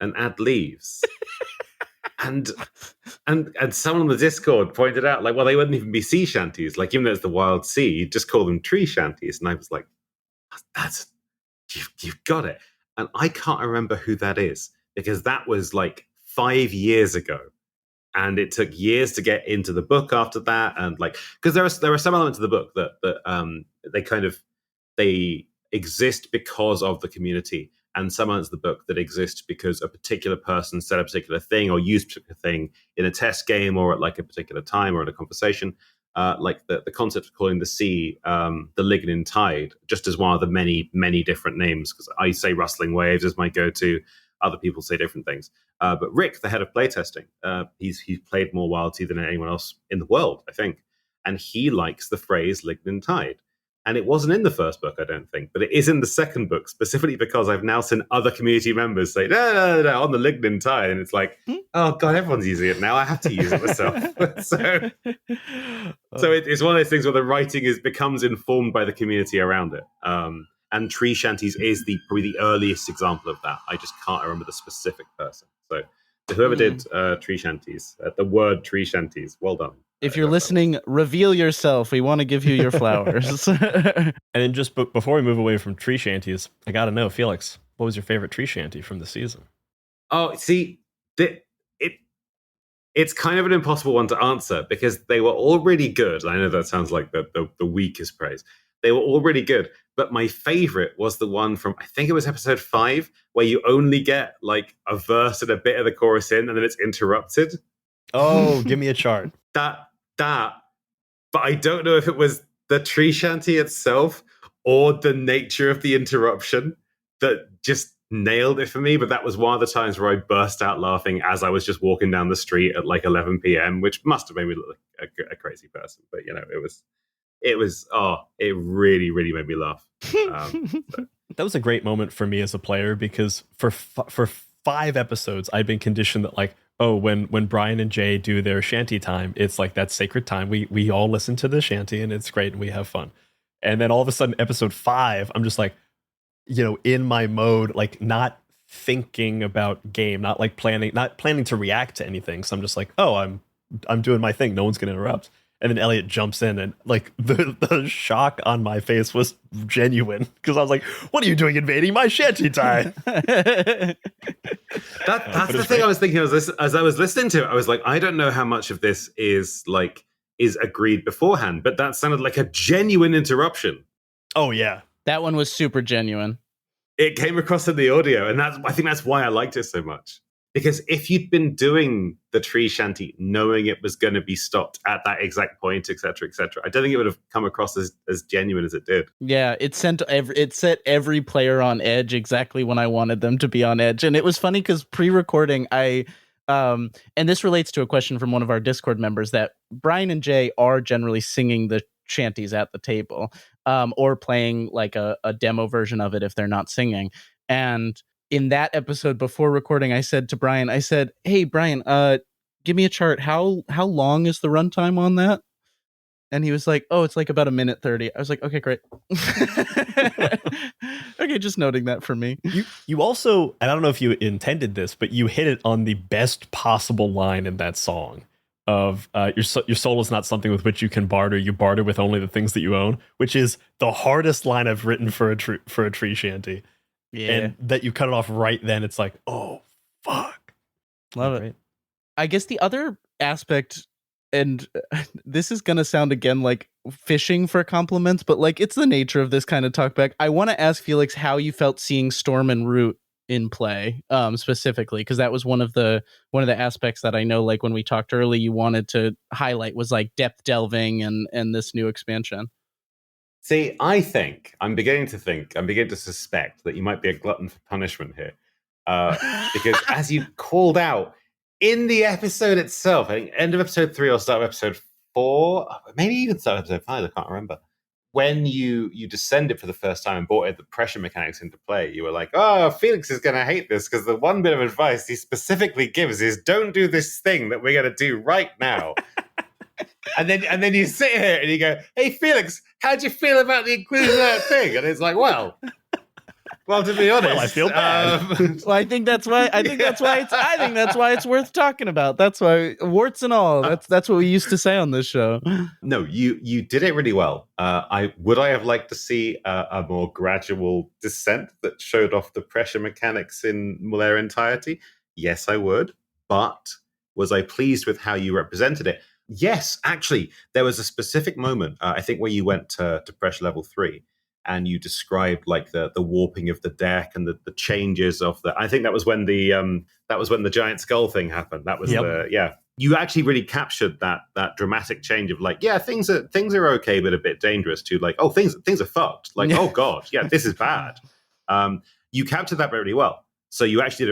and add leaves. and someone on the Discord pointed out, like, well, they wouldn't even be sea shanties. Like, even though it's the Wildsea, you'd just call them tree shanties. And I was like, you've got it. And I can't remember who that is, because that was like 5 years ago. And it took years to get into the book after that. And like, because there are some elements of the book that they exist because of the community, and some elements of the book that exist because a particular person said a particular thing or used a particular thing in a test game or at like a particular time or in a conversation. Like the concept of calling the sea the Lignin Tide, just as one of the many, many different names, because I say Rustling Waves as my go-to. Other people say different things. But Rick, the head of playtesting, he's played more Wildsea than anyone else in the world, I think. And he likes the phrase Lignin Tide. And it wasn't in the first book, I don't think, but it is in the second book, specifically because I've now seen other community members say, no, on the Lignin Tide. And it's like, oh, God, everyone's using it now. I have to use it myself. so it's one of those things where the writing becomes informed by the community around it. And tree shanties is probably the earliest example of that. I just can't remember the specific person. So whoever did tree shanties, the word tree shanties, well done. If you're listening, reveal yourself. We want to give you your flowers. And then just before we move away from tree shanties, I got to know, Felix, what was your favorite tree shanty from the season? Oh, see, it's kind of an impossible one to answer, because they were all really good. I know that sounds like the weakest praise. They were all really good. But my favorite was the one from, I think it was episode 5, where you only get like a verse and a bit of the chorus in, and then it's interrupted. Oh, give me a chart. But I don't know if it was the tree shanty itself or the nature of the interruption that just nailed it for me. But that was one of the times where I burst out laughing as I was just walking down the street at like 11 p.m., which must have made me look like a crazy person. But it really, really made me laugh. That was a great moment for me as a player, because for 5 episodes, I'd been conditioned that like, oh, when Brian and Jay do their shanty time, it's like that sacred time. We all listen to the shanty and it's great and we have fun. And then all of a sudden, episode 5, I'm just like, in my mode, like not thinking about game, not planning to react to anything. So I'm just like, oh, I'm doing my thing. No one's gonna interrupt. And then Elliot jumps in, and like the shock on my face was genuine because I was like, "What are you doing, invading my shanty time?" That's the thing I was thinking as I was listening to it. I was like, I don't know how much of this is agreed beforehand, but that sounded like a genuine interruption. Oh yeah, that one was super genuine. It came across in the audio, and I think that's why I liked it so much. Because if you'd been doing the tree shanty knowing it was going to be stopped at that exact point, etc., I don't think it would have come across as genuine as it did. Yeah, it set every player on edge exactly when I wanted them to be on edge. And it was funny because pre-recording, and this relates to a question from one of our Discord members, that Brian and Jay are generally singing the shanties at the table, or playing like a demo version of it if they're not singing. And in that episode before recording, I said to Brian, "Hey Brian, give me a chart. How long is the runtime on that?" And he was like, "Oh, it's like about 1:30." I was like, "Okay, great." Okay, just noting that for me. You also, and I don't know if you intended this, but you hit it on the best possible line in that song of your soul is not something with which you can barter. You barter with only the things that you own, which is the hardest line I've written for a tree shanty. Yeah. And that you cut it off right then, it's like, oh, fuck. Love it. I guess the other aspect, and this is going to sound again like fishing for compliments, but like it's the nature of this kind of talkback. I want to ask Felix how you felt seeing Storm and Root in play, specifically, because that was one of the aspects that I know, like when we talked early, you wanted to highlight was like depth delving and this new expansion. See, I'm beginning to suspect that you might be a glutton for punishment here. Because as you called out in the episode itself, I think end of episode 3 or start of episode 4, maybe even start of episode 5, I can't remember. When you descended for the first time and brought the pressure mechanics into play, you were like, oh, Felix is going to hate this because the one bit of advice he specifically gives is don't do this thing that we're going to do right now. And then you sit here and you go, hey, Felix, how do you feel about the inclusion of that thing? And it's like, well, to be honest, I feel bad. Well, I think that's why it's worth talking about. That's why, warts and all. That's what we used to say on this show. No, you did it really well. I have liked to see a more gradual descent that showed off the pressure mechanics in their entirety. Yes, I would. But was I pleased with how you represented it? Yes, actually, there was a specific moment, I think, where you went to pressure level 3 and you described like the warping of the deck and the changes of the. I think that was when the giant skull thing happened. That was You actually really captured that dramatic change of like, yeah, things are okay, but a bit dangerous. To like, oh, things are fucked. Like, oh god, yeah, this is bad. You captured that really well. So you actually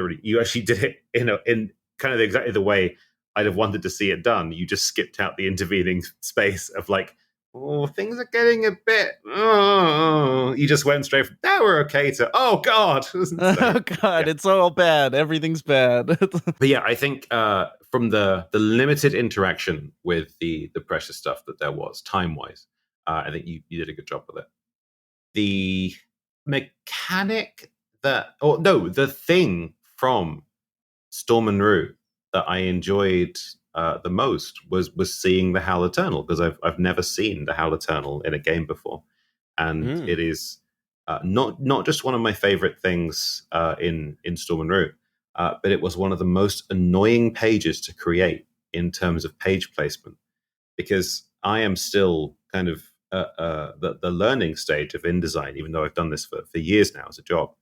did it in kind of exactly the way I'd have wanted to see it done. You just skipped out the intervening space of like, oh, things are getting a bit. Oh. You just went straight from, now we're okay to, oh god. So, oh god, yeah. It's all bad. Everything's bad. But yeah, I think from the limited interaction with the pressure stuff that there was time-wise, I think you did a good job with it. The mechanic the thing from Storm and Root that I enjoyed the most was seeing the Howl Eternal, because I've never seen the Howl Eternal in a game before, and it is not just one of my favorite things in Storm and Root, but it was one of the most annoying pages to create in terms of page placement, because I am still kind of the learning stage of InDesign, even though I've done this for years now as a job,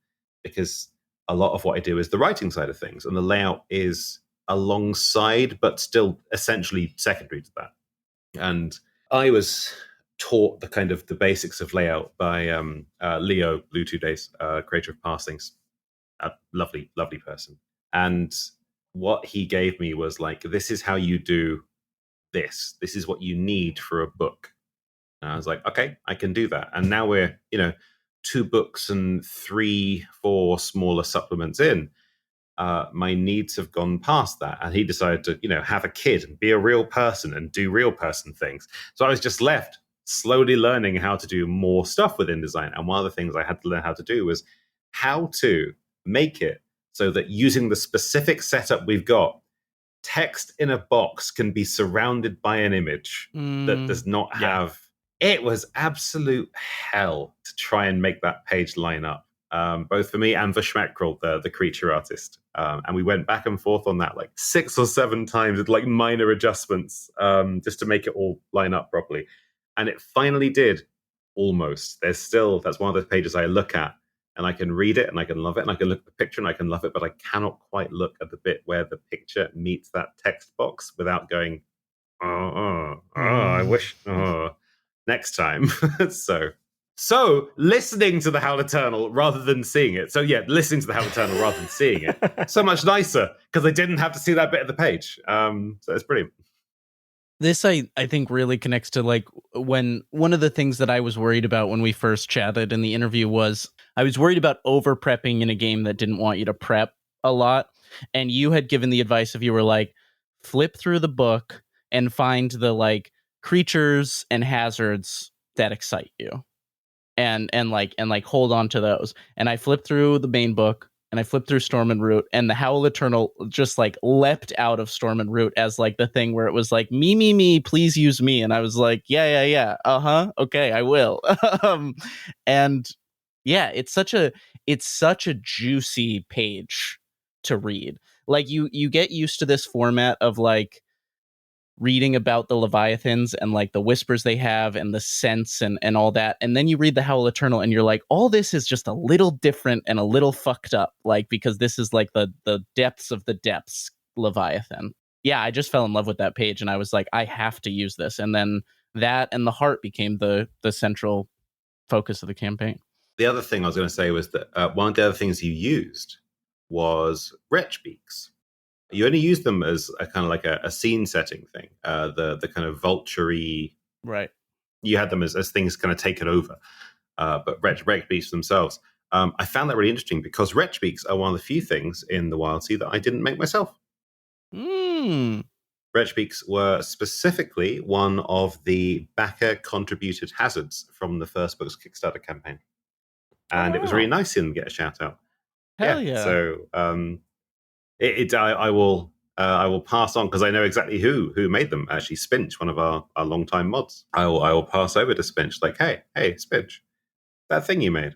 because a lot of what I do is the writing side of things, and the layout is alongside, but still essentially secondary to that. And I was taught the kind of the basics of layout by Leo, Blue 2 Days, creator of Passings, a lovely, lovely person. And what he gave me was like, this is how you do this. This is what you need for a book. And I was like, okay, I can do that. And now we're, 2 books and 3-4 smaller supplements in. my needs have gone past that. And he decided to, have a kid and be a real person and do real person things. So I was just left slowly learning how to do more stuff within design. And one of the things I had to learn how to do was how to make it so that using the specific setup we've got, text in a box can be surrounded by an image that does not have... It was absolute hell to try and make that page line up, both for me and for Schmeckrell, the creature artist. And we went back and forth on that like 6 or 7 times with like minor adjustments just to make it all line up properly. And it finally did, almost. That's one of those pages I look at and I can read it and I can love it, and I can look at the picture and I can love it, but I cannot quite look at the bit where the picture meets that text box without going, I wish, next time. So listening to the Howl Eternal rather than seeing it. So yeah, listening to the Howl Eternal rather than seeing it. So much nicer, because I didn't have to see that bit of the page. So it's brilliant. This, I think, really connects to like when one of the things that I was worried about when we first chatted in the interview was I was worried about over prepping in a game that didn't want you to prep a lot. And you had given the advice of, you were like, flip through the book and find the like creatures and hazards that excite you and hold on to those. And I flipped through the main book and I flipped through Storm and Root, and the Howl Eternal just like leapt out of Storm and Root as like the thing where it was like, me, please use me. And I was like, yeah. Okay, I will. And yeah, it's such a juicy page to read. Like you get used to this format of like reading about the Leviathans and like the whispers they have and the sense and all that. And then you read the Howl Eternal and you're like, all this is just a little different and a little fucked up. Like, because this is like the depths of the depths Leviathan. Yeah, I just fell in love with that page and I was like, I have to use this. And then that and the heart became the central focus of the campaign. The other thing I was going to say was that one of the other things you used was wretch beaks. You only use them as a kind of like a scene setting thing, the kind of vulture-y... Right. You had them as things kind of taken over, but wretch beaks themselves. I found that really interesting because wretch beaks are one of the few things in the Wildsea that I didn't make myself. Wretch beaks were specifically one of the backer-contributed hazards from the first book's Kickstarter campaign. And it was really nice to get a shout-out. Hell yeah. So... I will pass on because I know exactly who made them. Actually, Spinch, one of our longtime mods. I will pass over to Spinch. Like, hey, Spinch, that thing you made,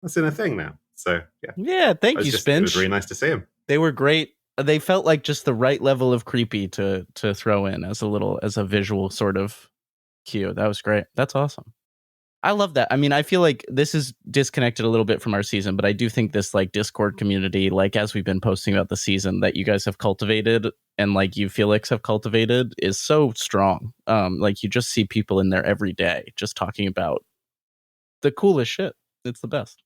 that's in a thing now. So yeah. Thank you, Spinch. It was really nice to see him. They were great. They felt like just the right level of creepy to throw in as a visual sort of cue. That was great. That's awesome. I love that. I mean, I feel like this is disconnected a little bit from our season, but I do think this like Discord community, like as we've been posting about the season that you guys have cultivated and like you Felix have cultivated is so strong. Like you just see people in there every day just talking about the coolest shit. It's the best.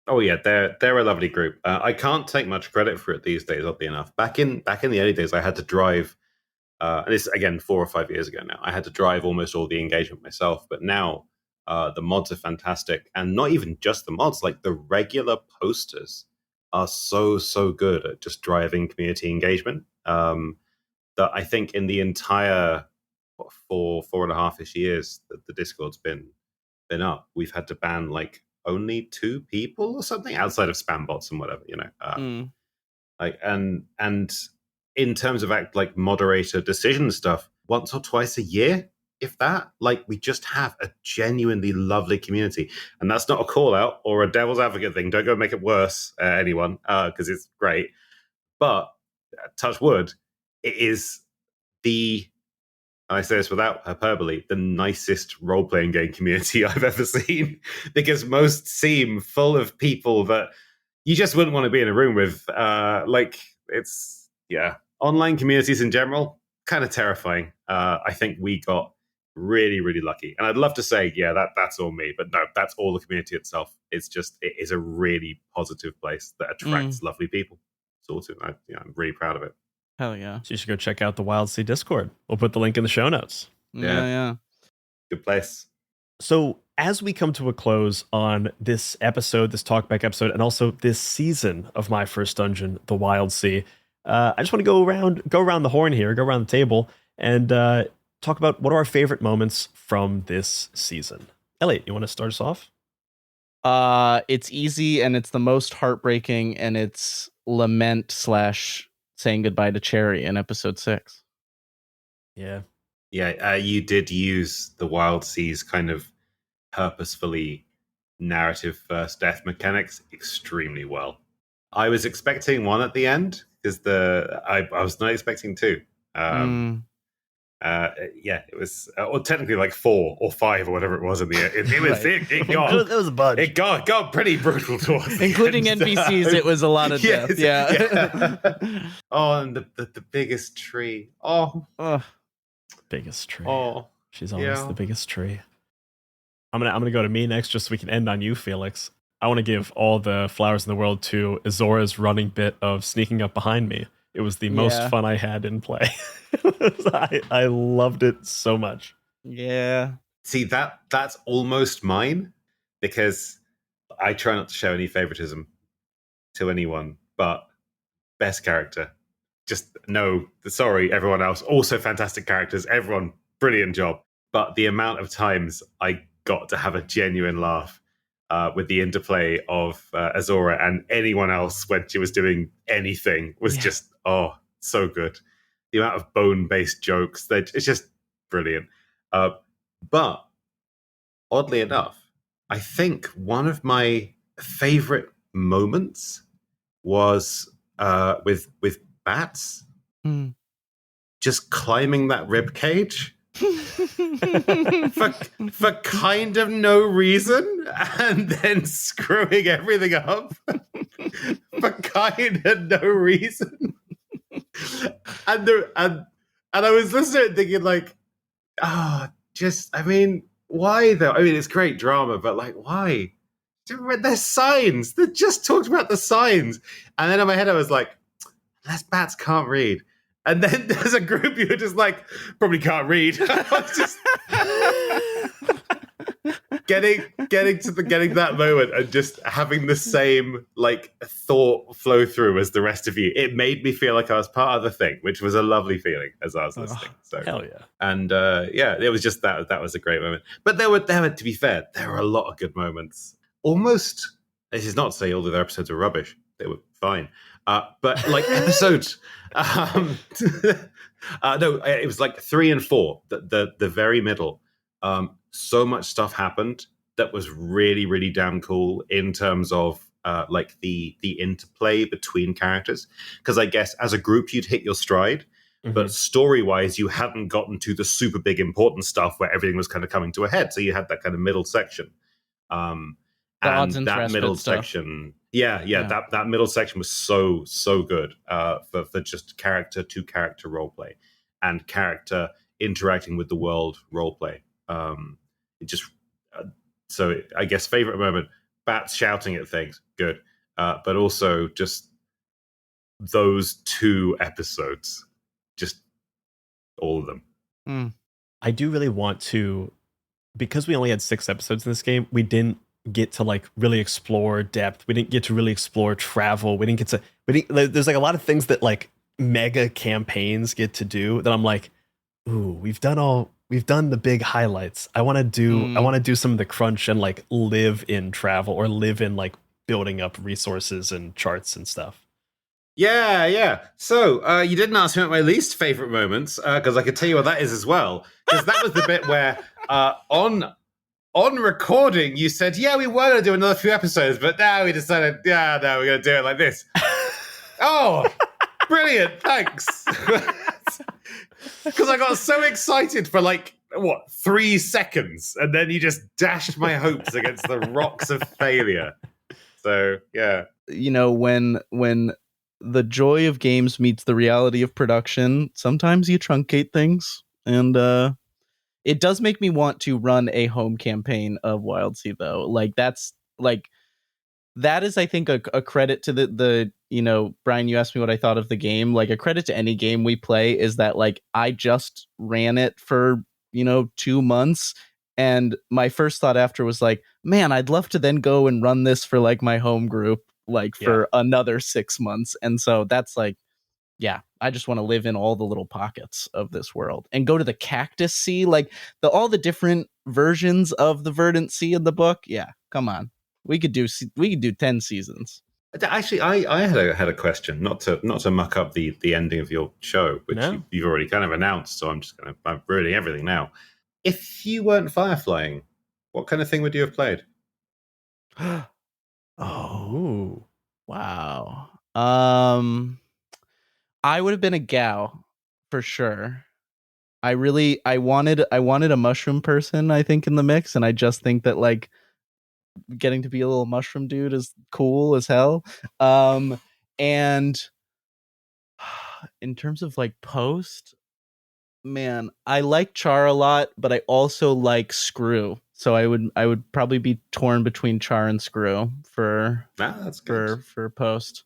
Oh yeah, they're a lovely group. I can't take much credit for it these days, oddly enough. Back in the early days, I had to drive, and this again 4 or 5 years ago now. I had to drive almost all the engagement myself, but now. The mods are fantastic, and not even just the mods, like the regular posters are so good at just driving community engagement. That I think in the entire 4.5-ish years that the Discord's been up, we've had to ban like only 2 people or something outside of spam bots and whatever, like and in terms of like moderator decision stuff, once or twice a year. If that, like, we just have a genuinely lovely community. And that's not a call out or a devil's advocate thing. Don't go make it worse, anyone, because it's great. But, touch wood, it is I say this without hyperbole, the nicest role-playing game community I've ever seen. Because most seem full of people that you just wouldn't want to be in a room with. Online communities in general, kind of terrifying. I think we got really, really lucky. And I'd love to say, that's all me, but no, that's all the community itself. It is a really positive place that attracts lovely people. Sort of, I'm really proud of it. Hell yeah. So you should go check out the Wildsea Discord. We'll put the link in the show notes. Yeah. Good place. So as we come to a close on this episode, this Talkback episode, and also this season of My First Dungeon, The Wildsea, I just want to go around the horn here, go around the table, and talk about what are our favorite moments from this season. Elliot, you want to start us off? It's easy, and it's the most heartbreaking, and it's lament / saying goodbye to Cherry in episode 6. Yeah. Yeah, you did use the Wildsea's kind of purposefully narrative first death mechanics extremely well. I was expecting one at the end because I was not expecting two. Yeah, it was or technically like 4 or 5 or whatever it was in the end. It was Right. it got It was a bunch. it got pretty brutal towards the Including end. NPCs, it was a lot of death. Yes, Oh, and the biggest tree. Oh, Biggest tree. oh. She's always Yeah. the biggest tree. I'm gonna go to me next, just so we can end on you, Felix. I want to give all the flowers in the world to Izora's running bit of sneaking up behind me. It was the most Yeah. fun I had in play. I loved it so much. Yeah. See, that's almost mine because I try not to show any favoritism to anyone, but best character. Just no, sorry, everyone else. Also fantastic characters. Everyone, brilliant job. But the amount of times I got to have a genuine laugh with the interplay of Azora and anyone else when she was doing anything was just, so good. The amount of bone-based jokes, it's just brilliant. But oddly enough, I think one of my favorite moments was with Bats just climbing that rib cage for kind of no reason and then screwing everything up for kind of no reason. And I was listening and thinking like, why though? I mean, it's great drama, but like, why? There's signs. They just talked about the signs. And then in my head, I was like, unless Bats can't read. And then there's a group you were just like, probably can't read. I was just getting that moment and just having the same like thought flow through as the rest of you. It made me feel like I was part of the thing, which was a lovely feeling as I was listening. So Hell yeah. and it was just that was a great moment. But there were, to be fair, there were a lot of good moments. Almost, this is not to say all of their episodes were rubbish. They were fine. But like episodes, no, it was like 3 and 4, the very middle. So much stuff happened that was really, really damn cool in terms of like the interplay between characters. Because I guess as a group, you'd hit your stride. But story-wise, you hadn't gotten to the super big important stuff where everything was kind of coming to a head. So you had that kind of middle section. And that middle section, that middle section was so good for just character to character roleplay and character interacting with the world roleplay. It just so I guess favorite moment, Bats shouting at things, good, but also just those 2 episodes, just all of them. I do really want to, because we only had 6 episodes in this game, we didn't get to like really explore depth. We didn't get to really explore travel. There's like a lot of things that like mega campaigns get to do that I'm like, ooh, we've done the big highlights. I want to do some of the crunch and like live in travel or live in like building up resources and charts and stuff. Yeah. So you didn't ask me about my least favorite moments because I could tell you what that is as well. Because that was the bit where on recording you said, yeah, we were going to do another few episodes, but now we decided, we're going to do it like this. Oh, brilliant! Thanks. Because I got so excited for like 3 seconds, and then you just dashed my hopes against the rocks of failure. So yeah, when the joy of games meets the reality of production, sometimes you truncate things, and it does make me want to run a home campaign of Wildsea, though. That is, I think, a credit to the Brian, you asked me what I thought of the game. Like, a credit to any game we play is that, like, I just ran it for, 2 months, And my first thought after was like, man, I'd love to then go and run this for like my home group, like for another 6 months. And so that's like, yeah, I just want to live in all the little pockets of this world and go to the Cactus Sea, like all the different versions of the Verdant Sea in the book. Yeah, come on, we could do 10 seasons. Actually, I had a question, not to muck up the ending of your show, which you've already kind of announced. So I'm ruining everything now. If you weren't fireflying, what kind of thing would you have played? Oh, wow. I would have been a Gao for sure. I wanted a mushroom person, I think, in the mix, and I just think that like getting to be a little mushroom dude is cool as hell. And in terms of like post, man, I like Char a lot, but I also like Screw. So I would probably be torn between Char and Screw for post.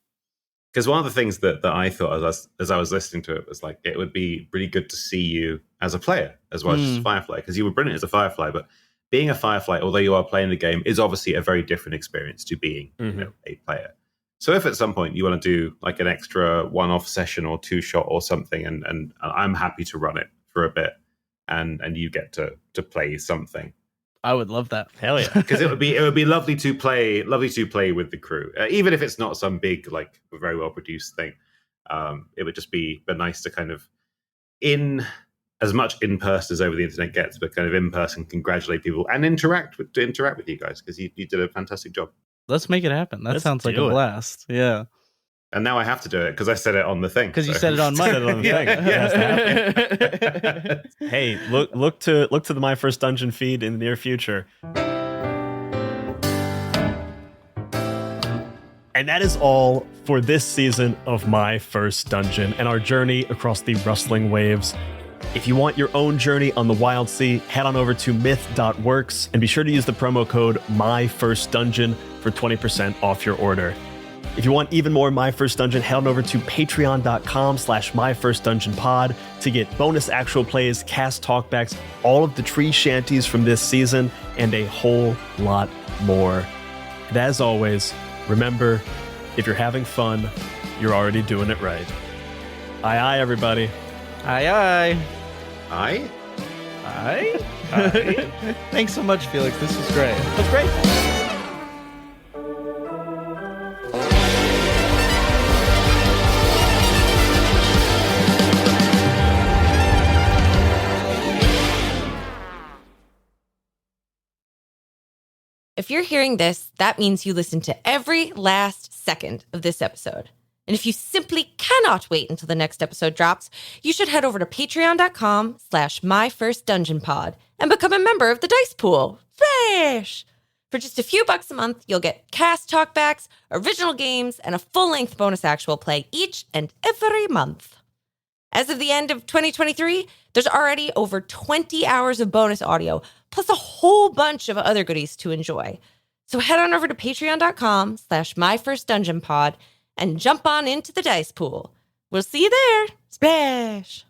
Because one of the things that I thought as I was listening to it was like, it would be really good to see you as a player as well as just a Firefly, because you were brilliant as a Firefly, but being a Firefly, although you are playing the game, is obviously a very different experience to being a player. So if at some point you want to do like an extra one-off session or two-shot or something, and I'm happy to run it for a bit, and you get to play something, I would love that. Hell yeah! Because it would be lovely to play with the crew, even if it's not some big, like, very well produced thing. It would just be nice to kind of, in as much in person as over the internet gets, but kind of in person, congratulate people and interact with you guys, because you did a fantastic job. Let's make it happen. That sounds like a blast. Yeah. And now I have to do it because I said it on the thing. Because you said it on my thing. Hey, look to the My First Dungeon feed in the near future. And that is all for this season of My First Dungeon and our journey across the rustling waves. If you want your own journey on the Wildsea, head on over to myth.works and be sure to use the promo code MyFirstDungeon for 20% off your order. If you want even more My First Dungeon, head on over to patreon.com/MyFirstDungeonPod to get bonus actual plays, cast talkbacks, all of the tree shanties from this season, and a whole lot more. And as always, remember, if you're having fun, you're already doing it right. Aye, everybody. Aye. Aye? Aye? Aye? Thanks so much, Felix. This was great. That was great. If you're hearing this, that means you listened to every last second of this episode. And if you simply cannot wait until the next episode drops, you should head over to patreon.com/MyFirstDungeonPod and become a member of the Dice Pool. Fresh! For just a few bucks a month, you'll get cast talkbacks, original games, and a full-length bonus actual play each and every month. As of the end of 2023, there's already over 20 hours of bonus audio, plus a whole bunch of other goodies to enjoy. So head on over to patreon.com/MyFirstDungeonPod and jump on into the Dice Pool. We'll see you there. Splash!